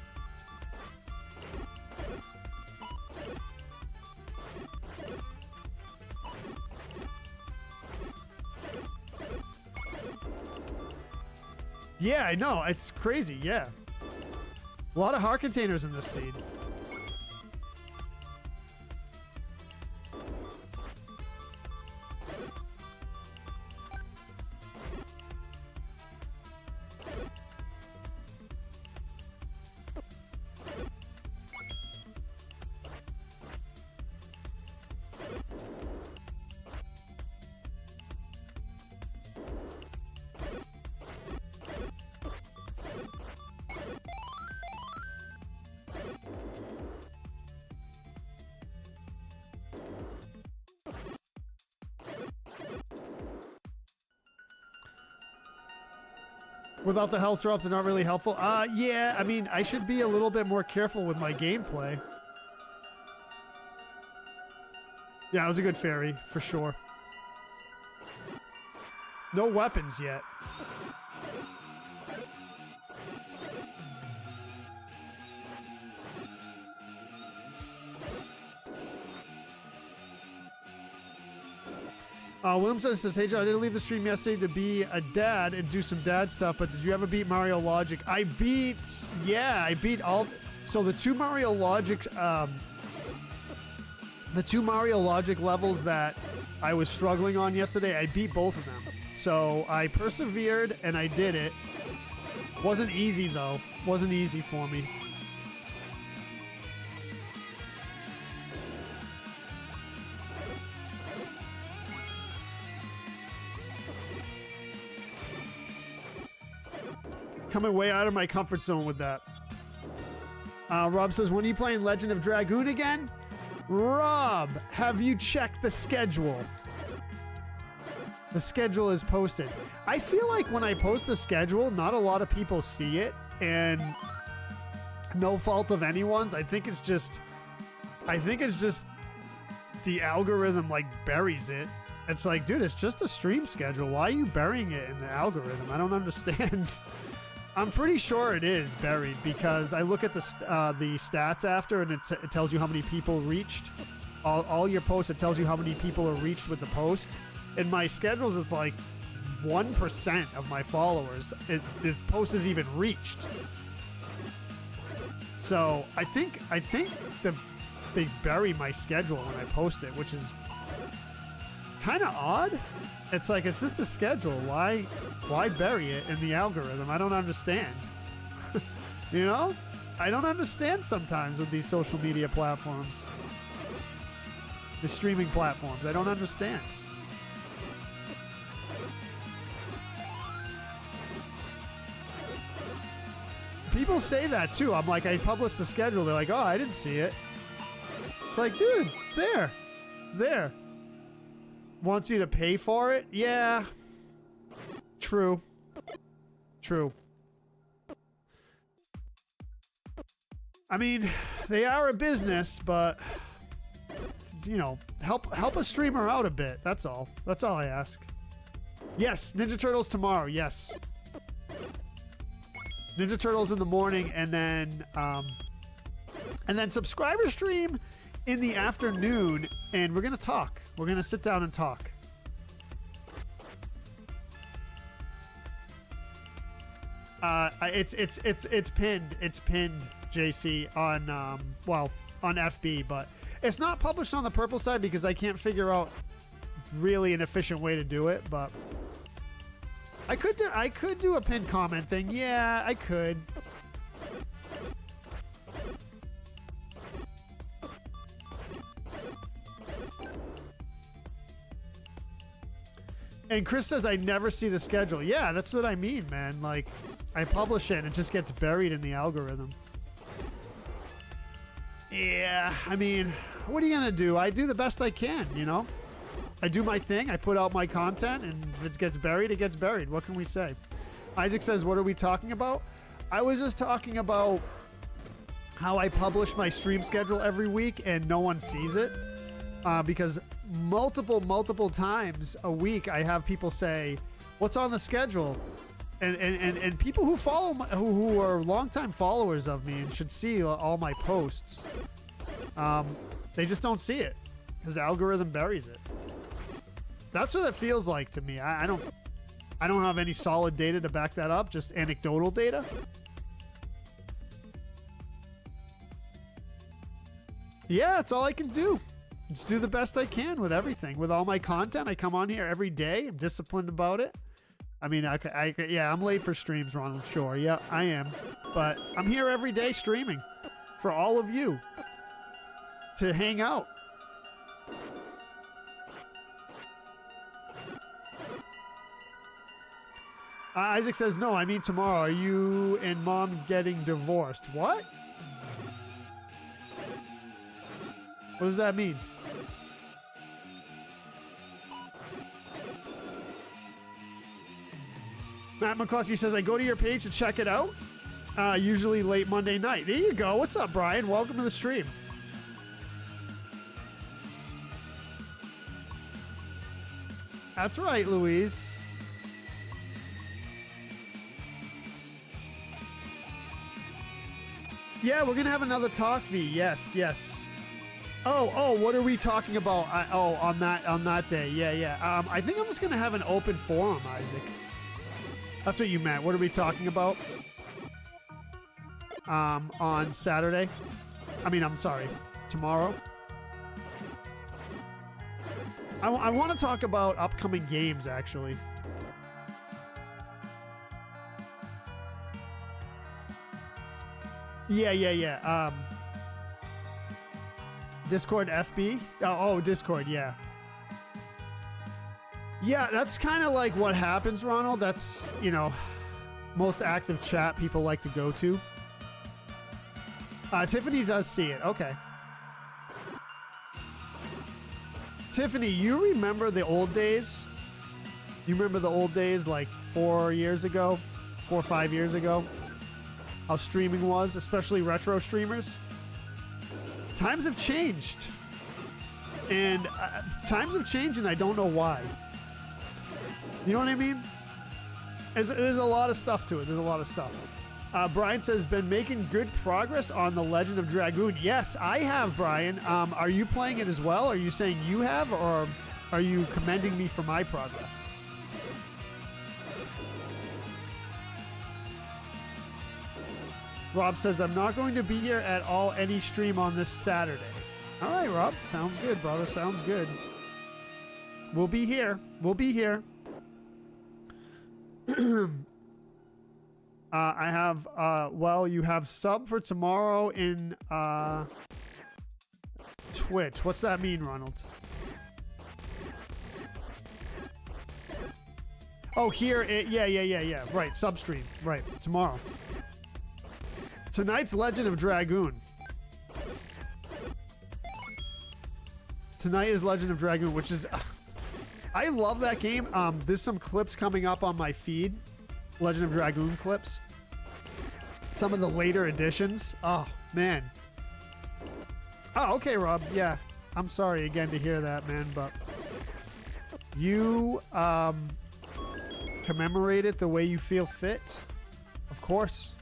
Yeah, I know. It's crazy, yeah. A lot of heart containers in this scene. Without the health drops, they're not really helpful. Yeah, I mean, I should be a little bit more careful with my gameplay. Yeah, it was a good fairy, for sure. No weapons yet. William says, hey Joe, I didn't leave the stream yesterday to be a dad and do some dad stuff, but did you ever beat Mario Logic? I beat all, so the two Mario Logic levels that I was struggling on yesterday, I beat both of them. So I persevered and I did it. Wasn't easy, though. Wasn't easy for me. Coming way out of my comfort zone with that. Rob says, when are you playing Legend of Dragoon again? Rob, have you checked the schedule? The schedule is posted. I feel like when I post the schedule, not a lot of people see it, and no fault of anyone's. I think it's just the algorithm like buries it. It's like, dude, it's just a stream schedule. Why are you burying it in the algorithm? I don't understand. I'm pretty sure it is buried because I look at the stats after, and it tells you how many people reached. All your posts, it tells you how many people are reached with the post. In my schedules, it's like 1% of my followers. The post is even reached. So I think they bury my schedule when I post it, which is kind of odd. It's like, it's just a schedule. Why bury it in the algorithm? I don't understand. You know? I don't understand sometimes with these social media platforms. The streaming platforms. I don't understand. People say that too. I'm like, I published the schedule. They're like, oh, I didn't see it. It's like, dude, it's there. It's there. Wants you to pay for it? Yeah. True. True. I mean, they are a business, but, you know, help a streamer out a bit. That's all. That's all I ask. Yes, Ninja Turtles tomorrow. Yes. Ninja Turtles in the morning, and then subscriber stream in the afternoon, and we're gonna talk. We're gonna sit down and talk. It's pinned. It's pinned, JC, on on FB, but it's not published on the purple side because I can't figure out really an efficient way to do it. But I could do a pinned comment thing. Yeah, I could. And Chris says, I never see the schedule. Yeah, that's what I mean, man. Like, I publish it and it just gets buried in the algorithm. Yeah, I mean, what are you going to do? I do the best I can, you know? I do my thing. I put out my content, and if it gets buried, it gets buried. What can we say? Isaac says, what are we talking about? I was just talking about how I publish my stream schedule every week and no one sees it. Because multiple times a week I have people say, what's on the schedule? And people who follow who are longtime followers of me and should see all my posts, they just don't see it because the algorithm buries it. That's what it feels like to me. I don't have any solid data to back that up, just anecdotal data. Yeah, that's all I can do. Just do the best I can with everything. With all my content, I come on here every day. I'm disciplined about it. I mean, yeah, I'm late for streams, Ronald. Sure, yeah, I am. But I'm here every day streaming for all of you to hang out. Isaac says, no, I mean tomorrow. Are you and Mom getting divorced? What? What does that mean? Matt McCluskey says, I go to your page to check it out. Usually late Monday night. There you go. What's up, Brian? Welcome to the stream. That's right, Louise. Yeah, we're going to have another talk, V. Yes, yes. Oh, what are we talking about? On that day. Yeah. I think I'm just going to have an open forum, Isaac. That's what you meant. What are we talking about? On Saturday? I'm sorry. Tomorrow? I want to talk about upcoming games, actually. Yeah. Discord FB? Oh, Discord, yeah. Yeah, that's kind of like what happens, Ronald. That's, you know, most active chat people like to go to. Tiffany does see it. Okay. Tiffany, you remember the old days? You remember the old days like 4 years ago? 4 or 5 years ago? How streaming was, especially retro streamers? Times have changed. And times have changed and I don't know why. You know what I mean? There's a lot of stuff to it. There's a lot of stuff. Brian says, been making good progress on The Legend of Dragoon. Yes, I have, Brian. Are you playing it as well? Are you saying you have, or are you commending me for my progress? Rob says, I'm not going to be here at all any stream on this Saturday. All right, Rob. Sounds good, brother. Sounds good. We'll be here. We'll be here. I have, well, you have sub for tomorrow in Twitch. What's that mean, Ronald? Oh, here. Yeah. Right. Sub stream. Right. Tomorrow. Tonight's Legend of Dragoon. Tonight is Legend of Dragoon, which is... I love that game. There's some clips coming up on my feed. Legend of Dragoon clips. Some of the later editions. Oh, man. Oh, okay, Rob. Yeah. I'm sorry again to hear that, man, but... You, commemorate it the way you feel fit. Of course.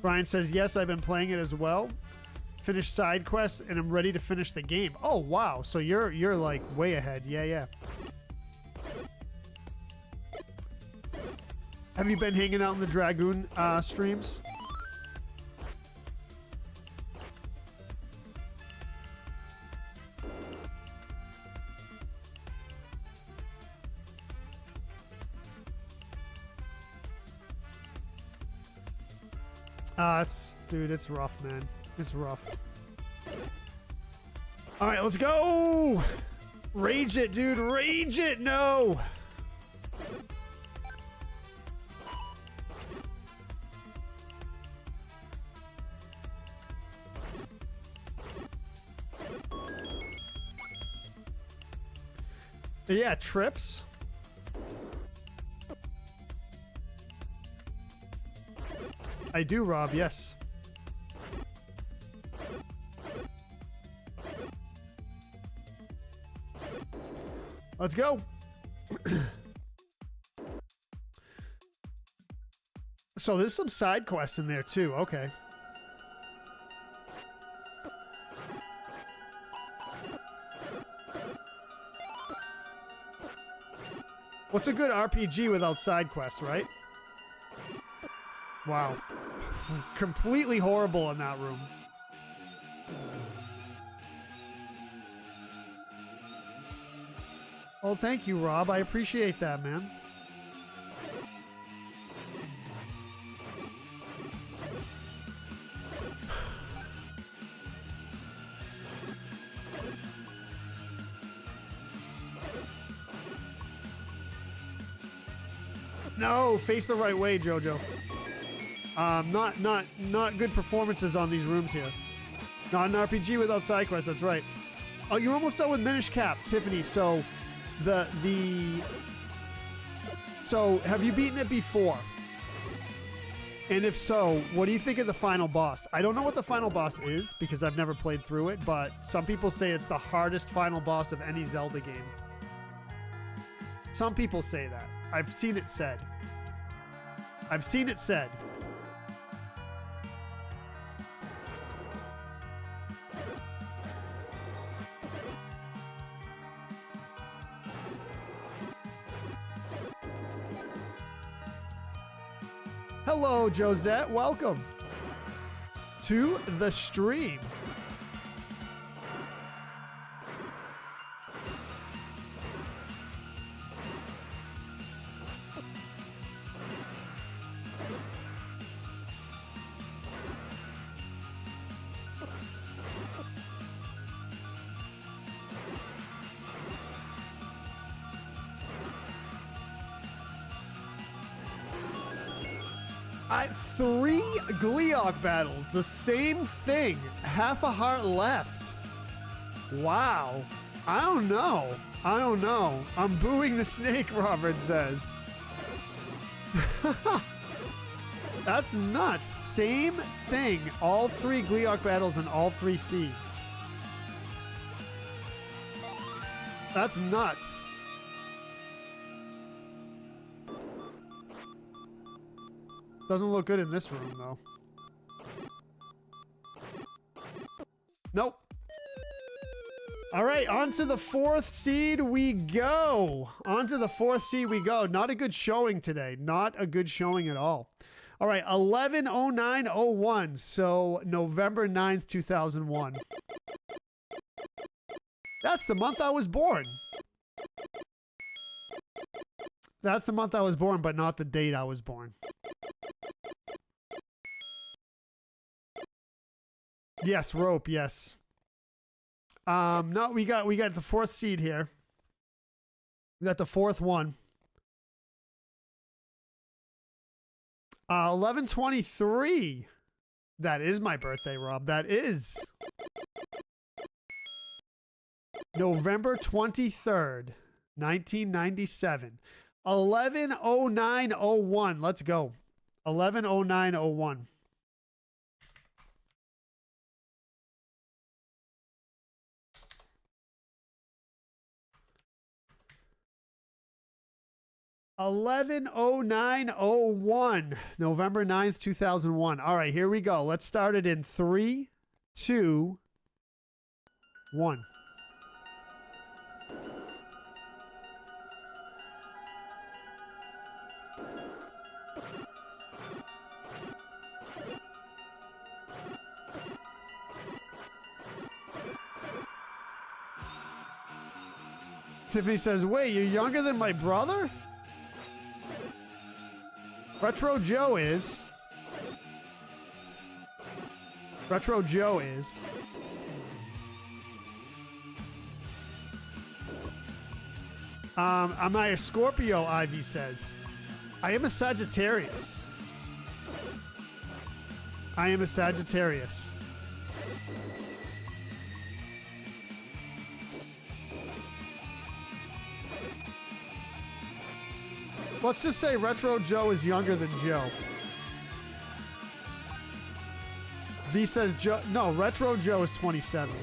Brian says, yes, I've been playing it as well. Finished side quests, and I'm ready to finish the game. Oh, wow. So you're like way ahead. Yeah. Have you been hanging out in the Dragoon streams? Dude, it's rough, man. It's rough. All right, let's go. Rage it, dude. Rage it. No. Yeah, trips. I do, Rob, yes. Let's go. So there's some side quests in there too. Okay. What's a good RPG without side quests, right? Wow. Completely horrible in that room. Oh, thank you, Rob. I appreciate that, man. No, face the right way, Jojo. Not good performances on these rooms here. Not an RPG without side quests. That's right. Oh, you're almost done with Minish Cap, Tiffany. So, so have you beaten it before? And if so, what do you think of the final boss? I don't know what the final boss is because I've never played through it, but some people say it's the hardest final boss of any Zelda game. Some people say that. I've seen it said. I've seen it said. Hello, Josette. Welcome to the stream. 3 Gleeok battles. The same thing. Half a heart left. Wow. I don't know. I don't know. I'm booing the snake, Robert says. That's nuts. Same thing. All 3 Gleeok battles and all 3 seeds. That's nuts. Doesn't look good in this room, though. Nope. All right, on to the 4th seed we go. On to the 4th seed we go. Not a good showing today. Not a good showing at all. All right, 11/09/01. So November 9th, 2001. That's the month I was born. That's the month I was born, but not the date I was born. Yes, rope, yes. No, we got the 4th seed here. We got the 4th one. 11/23. That is my birthday, Rob. That is. November 23rd, 1997. 11/09/01. Let's go. 11/09/01. November 9th, 2001. All right, here we go. Let's start it in 3, 2, 1. Tiffany says, wait, you're younger than my brother? Retro Joe is. Retro Joe is. Am I a Scorpio, Ivy says. I am a Sagittarius. I am a Sagittarius. Let's just say Retro Joe is younger than Joe. V says Joe. No, Retro Joe is 27.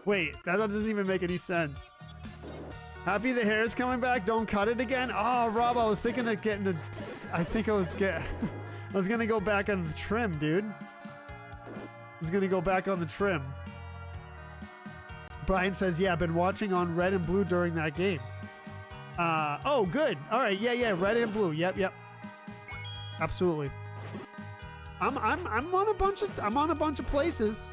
Wait, that doesn't even make any sense. Happy the hair is coming back. Don't cut it again. Oh, Rob, I was thinking of getting a. I think I was I was gonna go back on the trim, dude. I was gonna go back on the trim. Brian says, yeah, I've been watching on red and blue during that game. Oh, good. All right, yeah, red and blue. Yep. Absolutely. I'm on a bunch of places.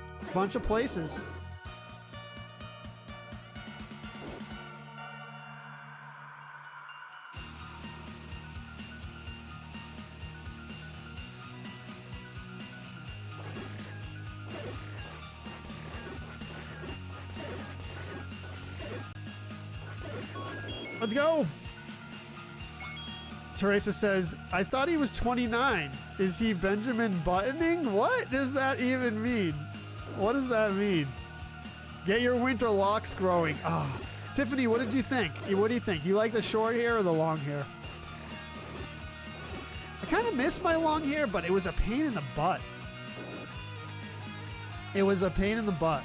Let's go. Teresa says, I thought he was 29. Is he Benjamin Buttoning? What does that even mean? What does that mean? Get your winter locks growing. Oh. Tiffany, what did you think? What do you think? You like the short hair or the long hair? I kind of miss my long hair, but it was a pain in the butt. It was a pain in the butt.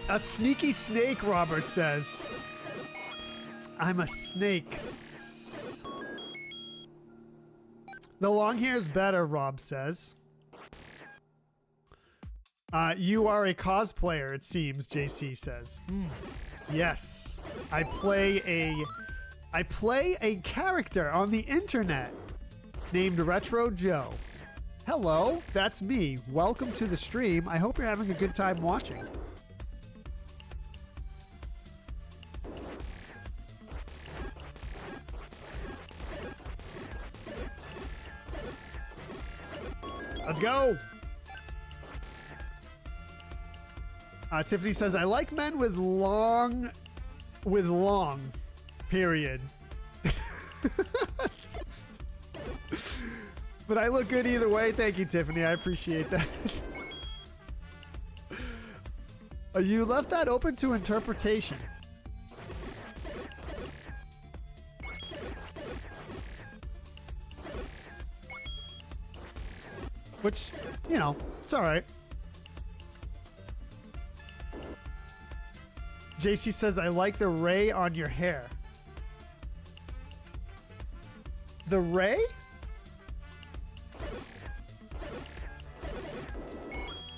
A sneaky snake, Robert says. I'm a snake. The long hair is better, Rob says. You are a cosplayer, it seems, JC says. Yes. I play a character on the internet named Retro Joe. Hello, that's me. Welcome to the stream. I hope you're having a good time watching. Let's go. Tiffany says, I like men with long, period. But I look good either way. Thank you, Tiffany. I appreciate that. You left that open to interpretation. Which, you know, it's all right. JC says, I like the ray on your hair. The ray?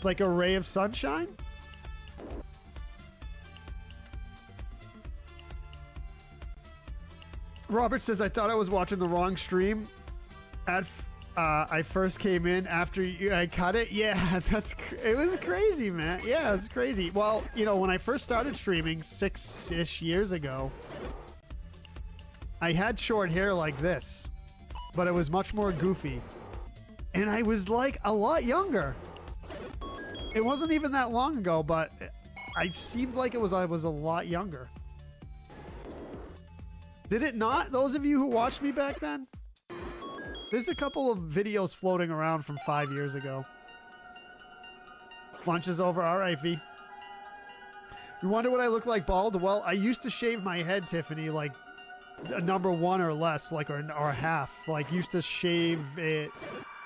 Like a ray of sunshine? Robert says, I thought I was watching the wrong stream. I first came in after I cut it. Yeah, it was crazy, man. Yeah, it was crazy. Well, you know, when I first started streaming 6-ish years ago, I had short hair like this, but it was much more goofy. And I was like a lot younger. It wasn't even that long ago, but I seemed like I was a lot younger. Did it not? Those of you who watched me back then? There's a couple of videos floating around from 5 years ago. Lunch is over. All right, V. You wonder what I look like bald? Well, I used to shave my head, Tiffany, like a number 1 or less, like or half. Like used to shave it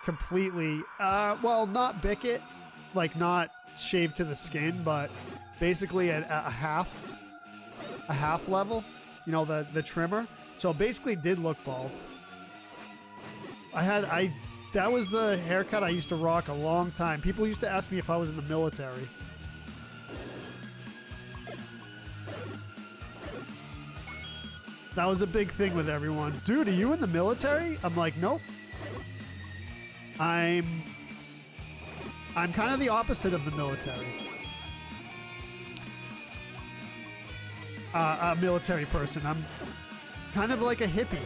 completely. Well, not bick it, like not shave to the skin, but basically at a half level. You know, the trimmer. So basically did look bald. That was the haircut I used to rock a long time. People used to ask me if I was in the military. That was a big thing with everyone. Dude, are you in the military? I'm like, nope. I'm kind of the opposite of the military. A military person. I'm kind of like a hippie.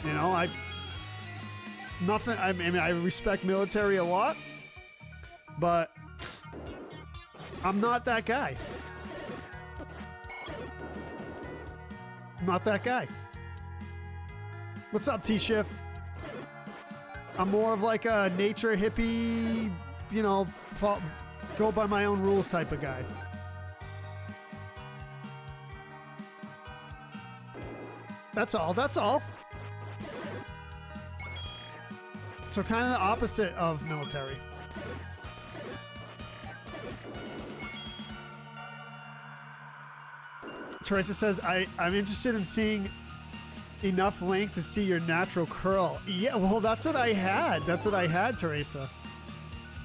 You know, I mean, I respect military a lot, but I'm not that guy. Not that guy. What's up, T-Shift? I'm more of like a nature hippie, you know, go by my own rules type of guy. That's all. That's all. So kind of the opposite of military. Teresa says, I'm interested in seeing enough length to see your natural curl. Yeah, well, that's what I had. That's what I had, Teresa.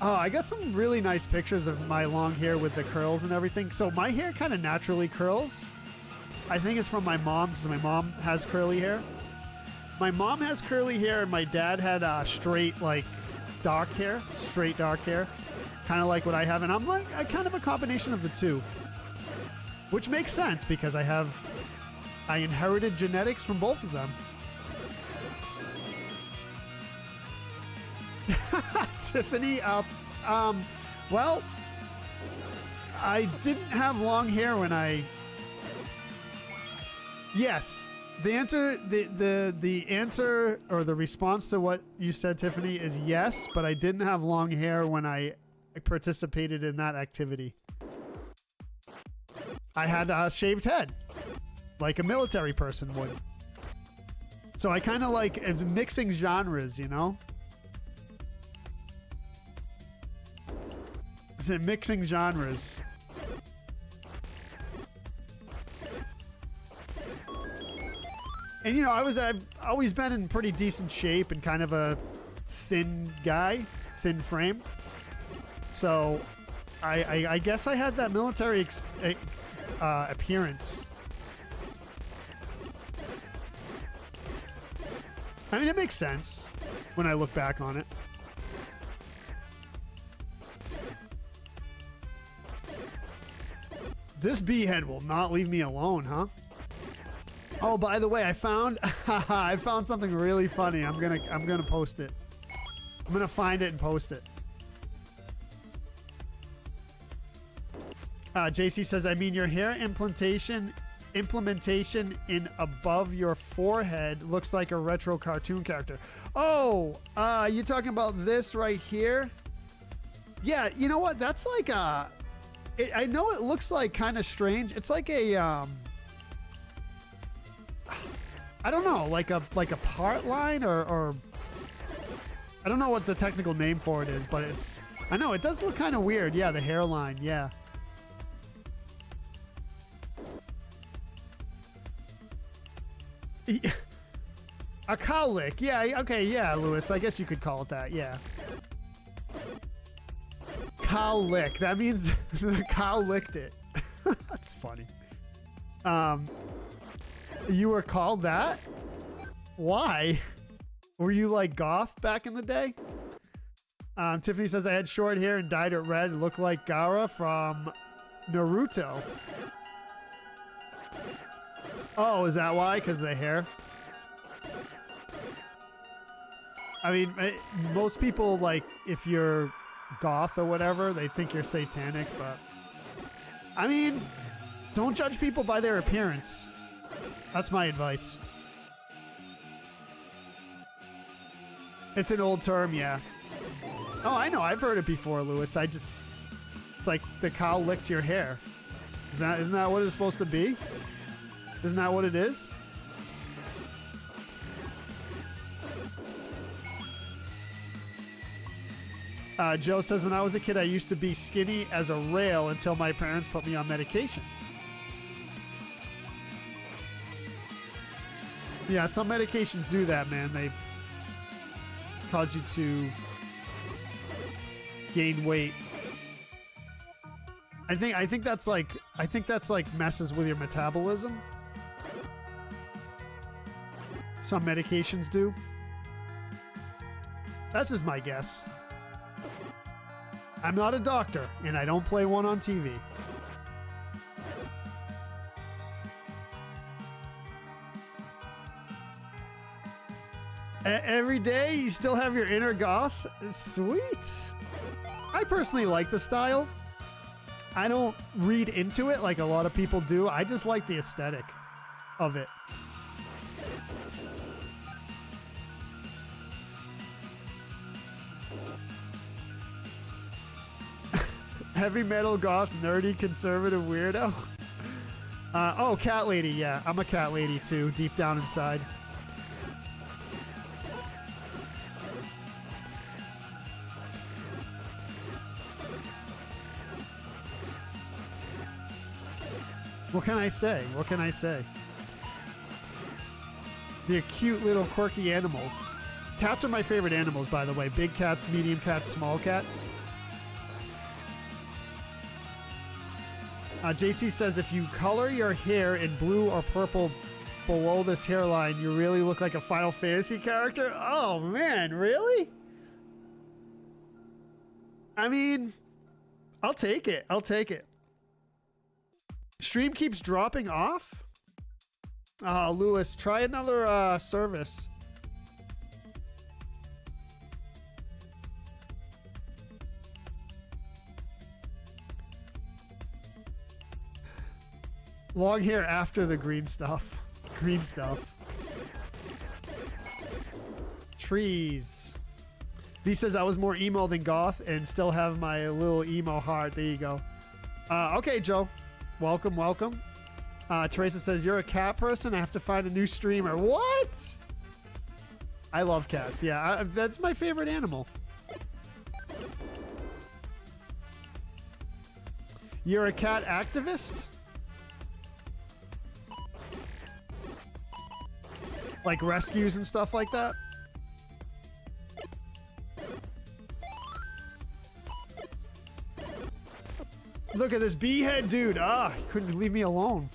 Oh, I got some really nice pictures of my long hair with the curls and everything. So my hair kind of naturally curls. I think it's from my mom, because my mom has curly hair. My mom has curly hair, and my dad had straight, like, dark hair. Straight dark hair. Kind of like what I have. And I'm like, kind of a combination of the two. Which makes sense, because I inherited genetics from both of them. Tiffany, well, I didn't have long hair when Yes, the answer, the answer or the response to what you said, Tiffany, is yes, but I didn't have long hair when I participated in that activity. I had a shaved head, like a military person would. So I kind of like mixing genres, you know? Mixing genres. And you know, I've always been in pretty decent shape and kind of a thin guy, thin frame. So I guess I had that military appearance. I mean, it makes sense when I look back on it. This bee head will not leave me alone, huh? Oh, by the way, I found something really funny. I'm gonna post it. I'm gonna find it and post it. JC says, I mean, your hair implementation in above your forehead looks like a retro cartoon character. Oh, you talking about this right here? Yeah, you know what? That's like a... I know it looks like kind of strange. It's like a... I don't know, like a part line or... I don't know what the technical name for it is, but it's... I know, it does look kind of weird. Yeah, the hairline, yeah. A cowlick. Yeah, okay, yeah, Lewis. I guess you could call it that, yeah. Cowlick. That means the cow licked it. That's funny. You were called that? Why? Were you like goth back in the day? Tiffany says, I had short hair and dyed it red. It looked like Gaara from Naruto. Oh, is that why? Because of the hair? I mean, most people, like, if you're goth or whatever, they think you're satanic, but... I mean, don't judge people by their appearance. That's my advice. It's an old term, yeah. Oh, I know. I've heard it before, Lewis. It's like the cow licked your hair. Isn't that what it's supposed to be? Isn't that what it is? Joe says, when I was a kid, I used to be skinny as a rail until my parents put me on medication. Yeah, some medications do that, man. They cause you to gain weight. I think that's like messes with your metabolism. Some medications do. That's just my guess. I'm not a doctor, and I don't play one on TV. Every day, you still have your inner goth? Sweet. I personally like the style. I don't read into it like a lot of people do. I just like the aesthetic of it. Heavy metal goth, nerdy, conservative weirdo. Oh, cat lady. Yeah, I'm a cat lady too, deep down inside. What can I say? What can I say? They're cute little quirky animals. Cats are my favorite animals, by the way. Big cats, medium cats, small cats. JC says, if you color your hair in blue or purple below this hairline, you really look like a Final Fantasy character. Oh, man, really? I mean, I'll take it. I'll take it. Stream keeps dropping off? Lewis, try another service. Long hair after the green stuff. Green stuff. Trees. V says I was more emo than goth and still have my little emo heart. There you go. Okay, Joe. Welcome, welcome. Teresa says, you're a cat person? I have to find a new streamer. What? I love cats. Yeah, that's my favorite animal. You're a cat activist? Like rescues and stuff like that? Look at this bee-head dude. Ah, he couldn't leave me alone.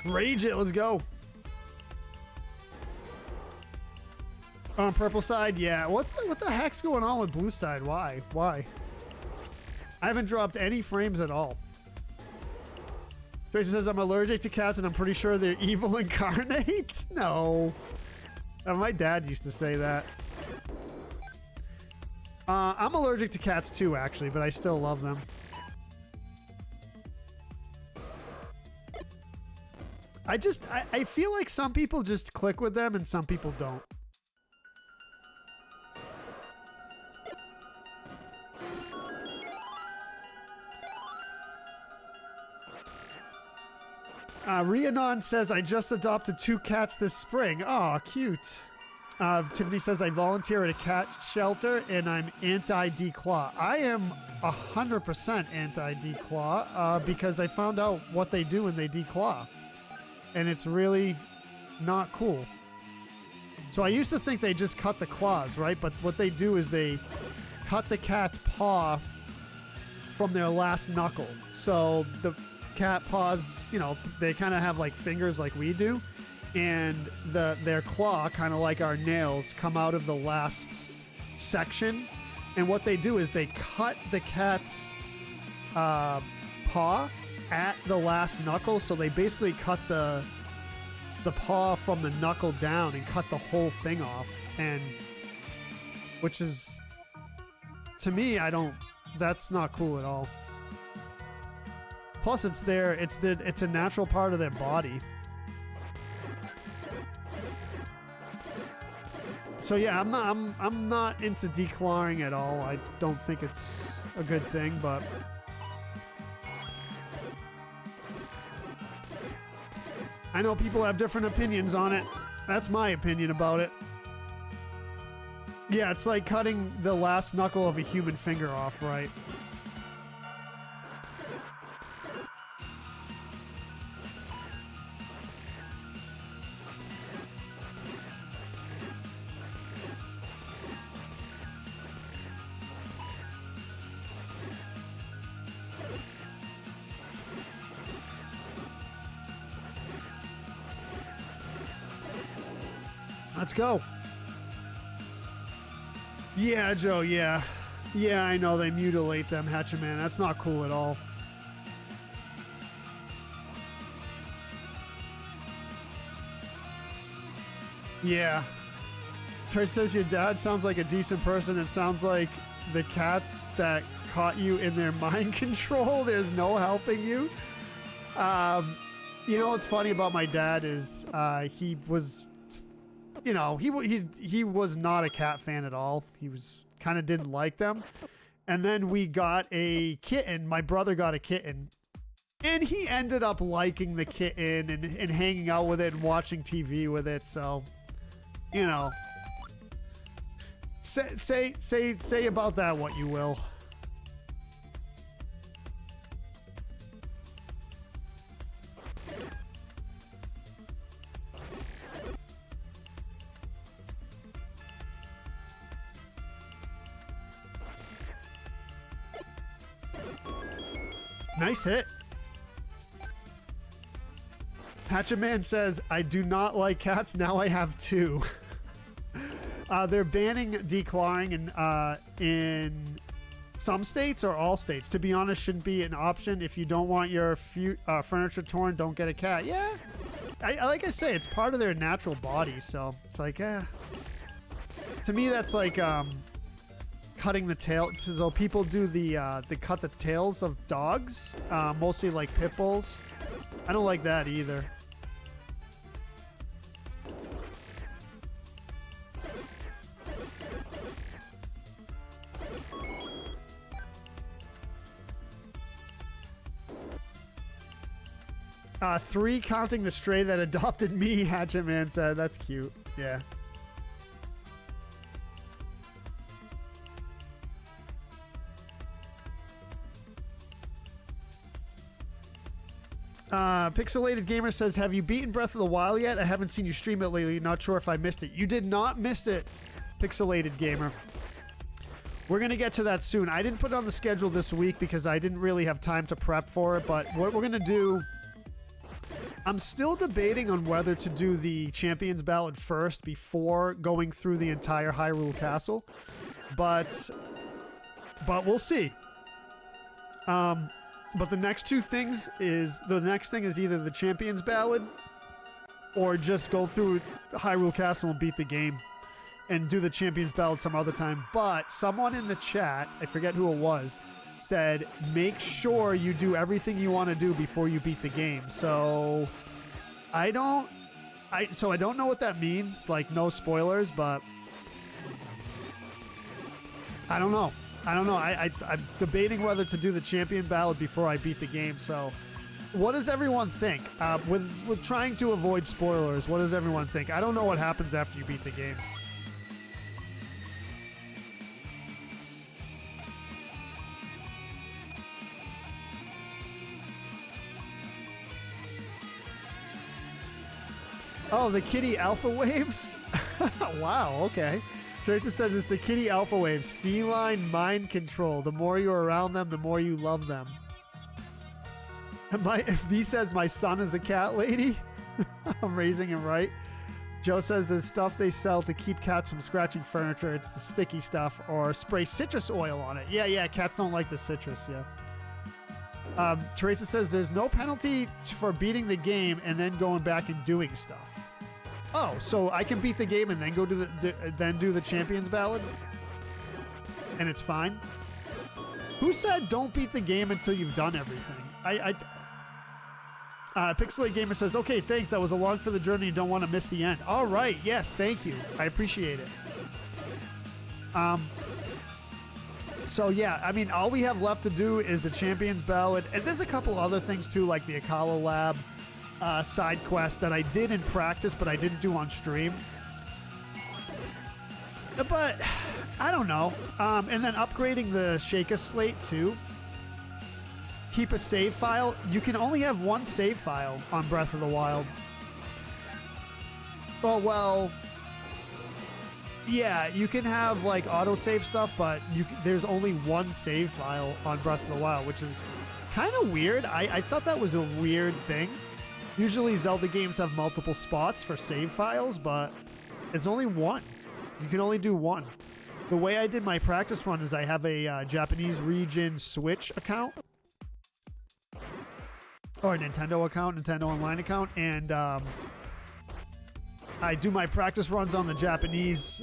Rage it, let's go. On purple side, yeah. What the heck's going on with blue side? Why? Why? I haven't dropped any frames at all. Tracy says I'm allergic to cats and I'm pretty sure they're evil incarnate. No. My dad used to say that. I'm allergic to cats too, actually, but I still love them. I feel like some people just click with them and some people don't. Rhiannon says, I just adopted 2 cats this spring. Aw, cute. Tiffany says, I volunteer at a cat shelter and I'm anti-declaw. I am 100% anti-declaw because I found out what they do when they declaw. And it's really not cool. So I used to think they just cut the claws, right? But what they do is they cut the cat's paw from their last knuckle. So the cat paws, you know, they kind of have like fingers like we do. And their claw, kind of like our nails, come out of the last section. And what they do is they cut the cat's paw at the last knuckle. So they basically cut the paw from the knuckle down and cut the whole thing off. And which is, to me, that's not cool at all. Plus it's a natural part of their body. So yeah, I'm not into declawing at all. I don't think it's a good thing, but I know people have different opinions on it. That's my opinion about it. Yeah, it's like cutting the last knuckle of a human finger off, right? Let's go. Yeah, Joe, yeah. Yeah, I know they mutilate them, Hatchaman. That's not cool at all. Yeah. Trish says your dad sounds like a decent person. It sounds like the cats that caught you in their mind control. There's no helping you. You know what's funny about my dad is he was... You know, he was not a cat fan at all. He was kind of didn't like them. And then we got a kitten. My brother got a kitten. And he ended up liking the kitten and hanging out with it and watching TV with it. So, you know, say about that what you will. Nice hit. Hatchaman says, I do not like cats. Now I have 2. They're banning declawing in some states or all states. To be honest, shouldn't be an option. If you don't want your furniture torn, don't get a cat. Yeah. Like I say, it's part of their natural body. So it's like, to me, that's like, cutting the tail. So people do they cut the tails of dogs, mostly like pit bulls. I don't like that either. Three counting the stray that adopted me, Hatchetman said. That's cute. Yeah. Pixelated Gamer says, have you beaten Breath of the Wild yet? I haven't seen you stream it lately. Not sure if I missed it. You did not miss it, Pixelated Gamer. We're going to get to that soon. I didn't put it on the schedule this week because I didn't really have time to prep for it, but what we're going to do I'm still debating on whether to do the Champions Ballad first before going through the entire Hyrule Castle, but we'll see. But the next two things is the next thing is either the Champions Ballad or just go through Hyrule Castle and beat the game and do the Champions Ballad some other time. But someone in the chat, I forget who it was, said make sure you do everything you want to do before you beat the game. So I don't know what that means, like no spoilers, but I don't know. I'm debating whether to do the Champion Ballad before I beat the game. So what does everyone think? With trying to avoid spoilers, what does everyone think? I don't know what happens after you beat the game. Oh, the kitty alpha waves? Wow, okay. Teresa says it's the kitty alpha waves. Feline mind control. The more you're around them, the more you love them. V says my son is a cat lady. I'm raising him right. Joe says there's stuff they sell to keep cats from scratching furniture. It's the sticky stuff, or spray citrus oil on it. Yeah, cats don't like the citrus, yeah. Teresa says there's no penalty for beating the game and then going back and doing stuff. Oh, so I can beat the game and then go to then do the Champions Ballad, and it's fine. Who said don't beat the game until you've done everything? Pixelate Gamer says, okay, thanks. I was along for the journey and don't want to miss the end. All right, yes, thank you. I appreciate it. So yeah, I mean, all we have left to do is the Champions Ballad, and there's a couple other things too, like the Akala Lab side quest that I did in practice, but I didn't do on stream. But I don't know. And then upgrading the Sheikah Slate too. Keep a save file. You can only have one save file on Breath of the Wild. Oh, well, yeah, you can have like autosave stuff, but there's only one save file on Breath of the Wild, which is kind of weird. I thought that was a weird thing. Usually Zelda games have multiple spots for save files, but it's only one. You can only do one. The way I did my practice run is I have a Japanese region Switch account, or a Nintendo account, Nintendo Online account, and I do my practice runs on the Japanese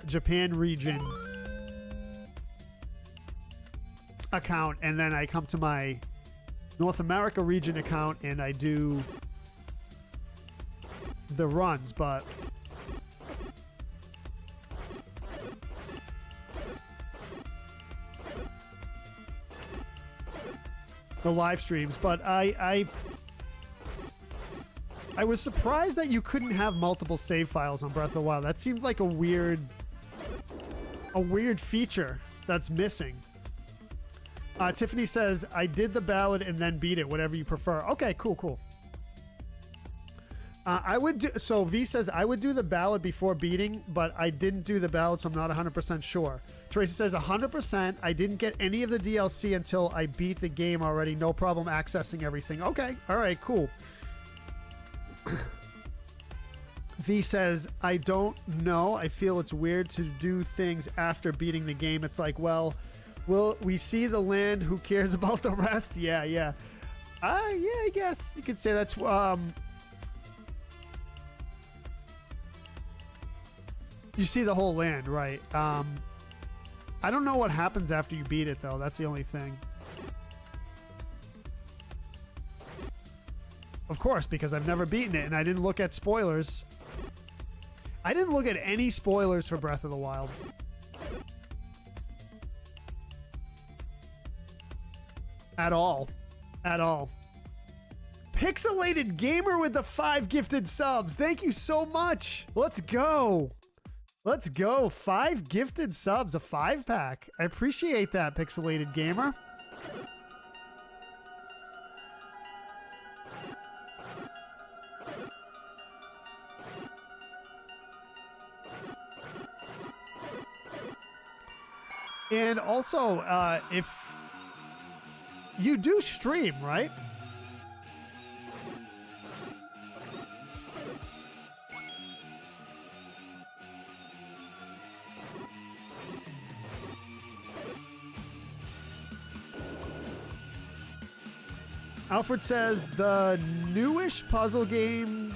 Japan region account, and then I come to my North America region account and I do the runs, but the live streams, but I was surprised that you couldn't have multiple save files on Breath of the Wild. That seemed like a weird feature that's missing. Tiffany says, I did the ballad and then beat it, whatever you prefer. Okay, cool. So V says, I would do the ballad before beating, but I didn't do the ballad, so I'm not 100% sure. Teresa says, 100%. I didn't get any of the DLC until I beat the game already. No problem accessing everything. Okay, all right, cool. V says, I don't know. I feel it's weird to do things after beating the game. It's like, well, will we see the land? Who cares about the rest? Yeah. Yeah, I guess you could say that's... You see the whole land, right? I don't know what happens after you beat it, though. That's the only thing. Of course, because I've never beaten it, and I didn't look at spoilers. I didn't look at any spoilers for Breath of the Wild. At all. Pixelated Gamer with the 5 gifted subs. Thank you so much. Let's go. 5 gifted subs, a 5-pack. I appreciate that, Pixelated Gamer. And also, if you do stream, right? Alfred says the newish puzzle game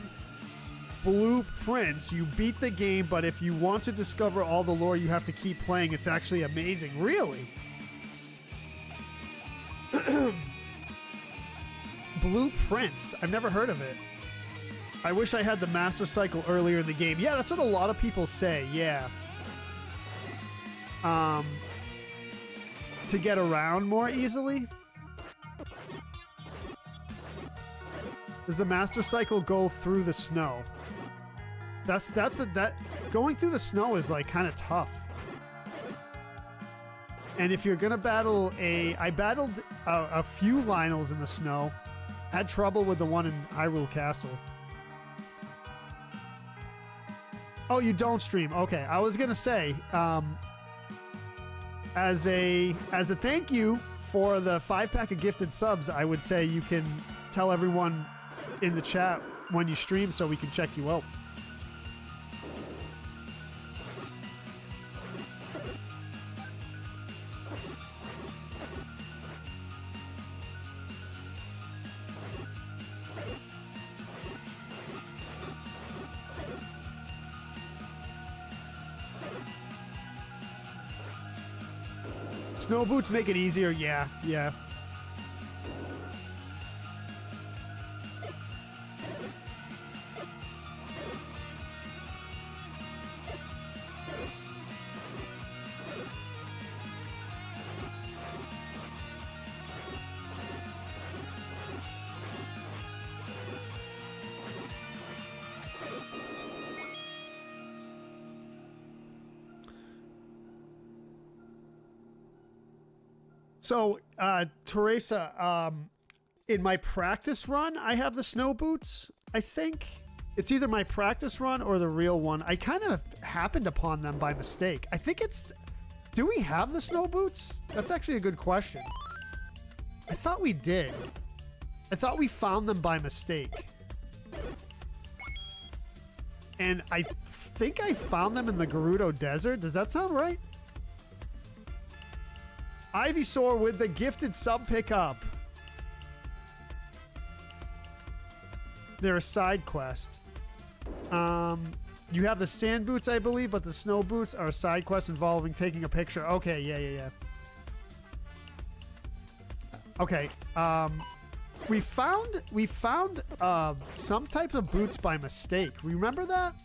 Blueprints. You beat the game, but if you want to discover all the lore, you have to keep playing. It's actually amazing. Really? Blueprints. I've never heard of it. I wish I had the Master Cycle earlier in the game. Yeah, that's what a lot of people say. Yeah. To get around more easily. Does the Master Cycle go through the snow? That going through the snow is like kind of tough. And if you're gonna battle I battled a few Lionels in the snow. Had trouble with the one in Hyrule Castle. Oh, you don't stream? Okay, I was gonna say, as a thank you for the 5-pack of gifted subs, I would say you can tell everyone in the chat when you stream so we can check you out. Snow boots make it easier. Yeah, yeah. So, Teresa, in my practice run, I have the snow boots, I think. It's either my practice run or the real one. I kind of happened upon them by mistake. I think it's... Do we have the snow boots? That's actually a good question. I thought we did. I thought we found them by mistake. And I think I found them in the Gerudo Desert. Does that sound right? Ivysaur with the gifted sub pickup. They're a side quest. You have the sand boots, I believe, but the snow boots are a side quest involving taking a picture. Okay, yeah. Okay, we found some types of boots by mistake. Remember that?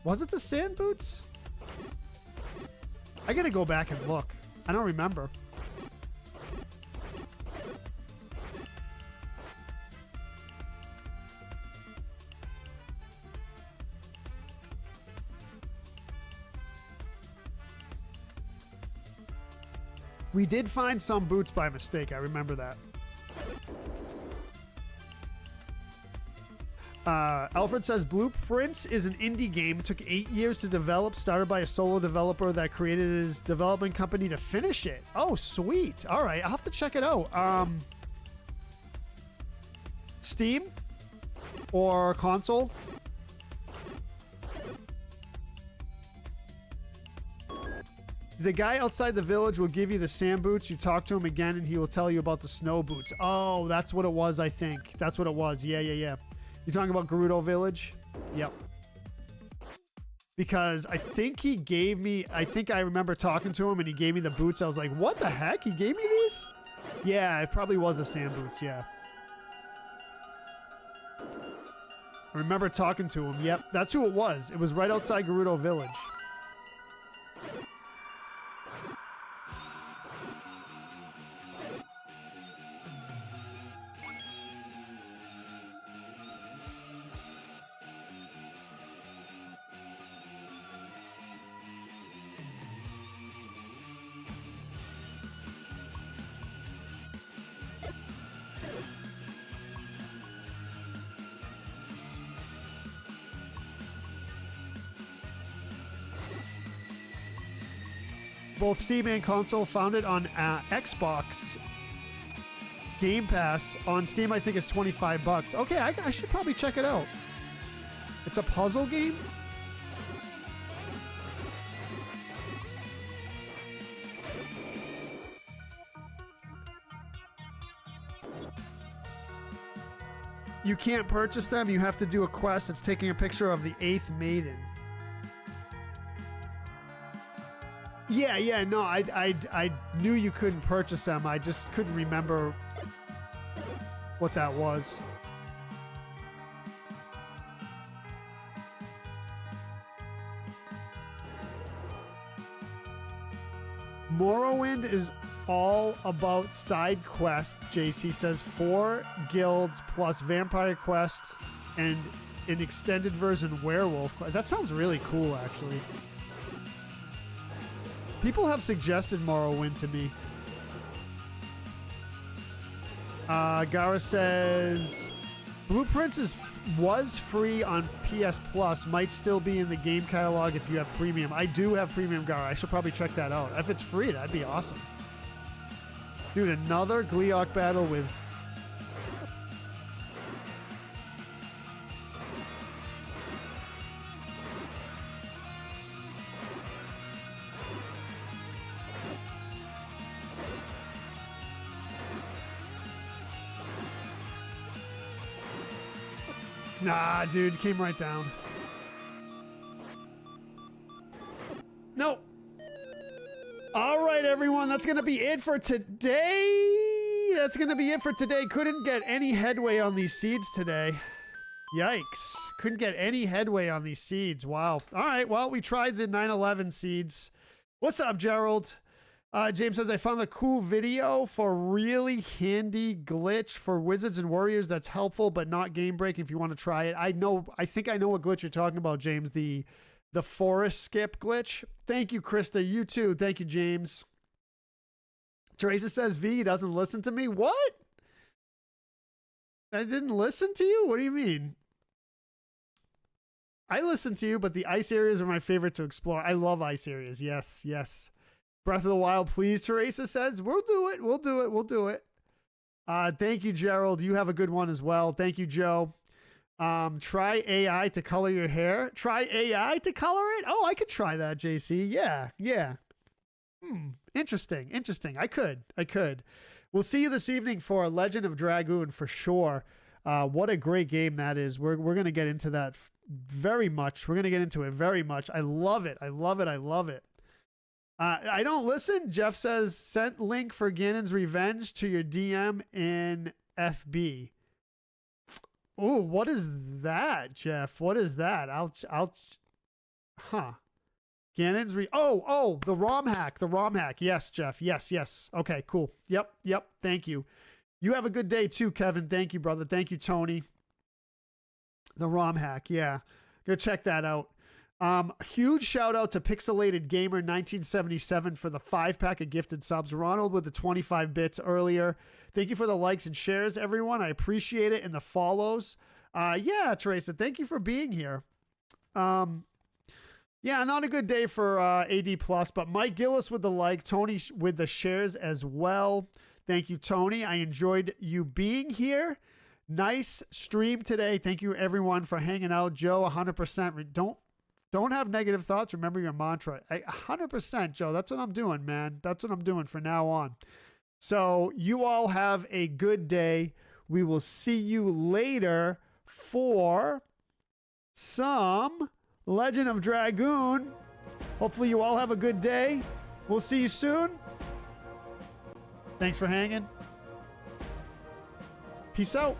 Was it the sand boots? I gotta go back and look. I don't remember. We did find some boots by mistake. I remember that. Alfred says Blueprints is an indie game. It took 8 years to develop, started by a solo developer that created his development company to finish it. Oh, sweet. All right, I'll have to check it out. Steam or console? The guy outside the village will give you the sand boots. You talk to him again and he will tell you about the snow boots. Oh, that's what it was, I think. That's what it was. Yeah. You're talking about Gerudo Village? Yep. Because I think he gave me... I think I remember talking to him and he gave me the boots. I was like, what the heck? He gave me these? Yeah, it probably was the sand boots, yeah. I remember talking to him. Yep, that's who it was. It was right outside Gerudo Village. Both Steam and console, found it on Xbox Game Pass. On Steam, I think it's $25. Okay, I should probably check it out. It's a puzzle game? You can't purchase them. You have to do a quest. It's taking a picture of the 8th maiden. Yeah, no, I knew you couldn't purchase them. I just couldn't remember what that was. Morrowind is all about side quests, JC says. 4 guilds plus vampire quests and an extended version werewolf. That sounds really cool, actually. People have suggested Morrowind to me. Gara says Blueprints was free on PS Plus. Might still be in the game catalog if you have premium. I do have premium, Gara. I should probably check that out. If it's free, that'd be awesome. Dude, another Gleeok battle with... Nah, dude, came right down. Nope. All right, everyone, that's going to be it for today. That's going to be it for today. Couldn't get any headway on these seeds today. Yikes. Couldn't get any headway on these seeds. Wow. All right, well, we tried the 9/11 seeds. What's up, Gerald? James says, I found a cool video for really handy glitch for Wizards and Warriors that's helpful but not game breaking if you want to try it. I think I know what glitch you're talking about, James. The forest skip glitch. Thank you, Krista. You too. Thank you, James. Teresa says V doesn't listen to me. What? I didn't listen to you? What do you mean? I listen to you, but the ice areas are my favorite to explore. I love ice areas. Yes, yes. Breath of the Wild, please, Teresa says. We'll do it. We'll do it. We'll do it. Thank you, Gerald. You have a good one as well. Thank you, Joe. Try AI to color your hair. Try AI to color it? Oh, I could try that, JC. Yeah, yeah. Interesting, interesting. I could. We'll see you this evening for Legend of Dragoon for sure. What a great game that is. We're going to get into that very much. We're going to get into it very much. I love it. I love it. I love it. I don't listen. Jeff says, sent link for Ganon's Revenge to your DM in FB. Oh, what is that, Jeff? What is that? Ganon's the ROM hack. The ROM hack. Yes, Jeff. Yes. Okay, cool. Yep. Thank you. You have a good day too, Kevin. Thank you, brother. Thank you, Tony. The ROM hack. Yeah. Go check that out. Huge shout out to Pixelated Gamer 1977 for the 5-pack of gifted subs. Ronald with the 25 bits earlier. Thank you for the likes and shares, everyone. I appreciate it. And the follows. Yeah, Teresa, thank you for being here. Yeah, not a good day for AD Plus, but Mike Gillis with the like, Tony with the shares as well. Thank you, Tony. I enjoyed you being here. Nice stream today. Thank you, everyone, for hanging out. Joe, 100%. Don't have negative thoughts. Remember your mantra. 100%, Joe. That's what I'm doing, man. That's what I'm doing from now on. So you all have a good day. We will see you later for some Legend of Dragoon. Hopefully you all have a good day. We'll see you soon. Thanks for hanging. Peace out.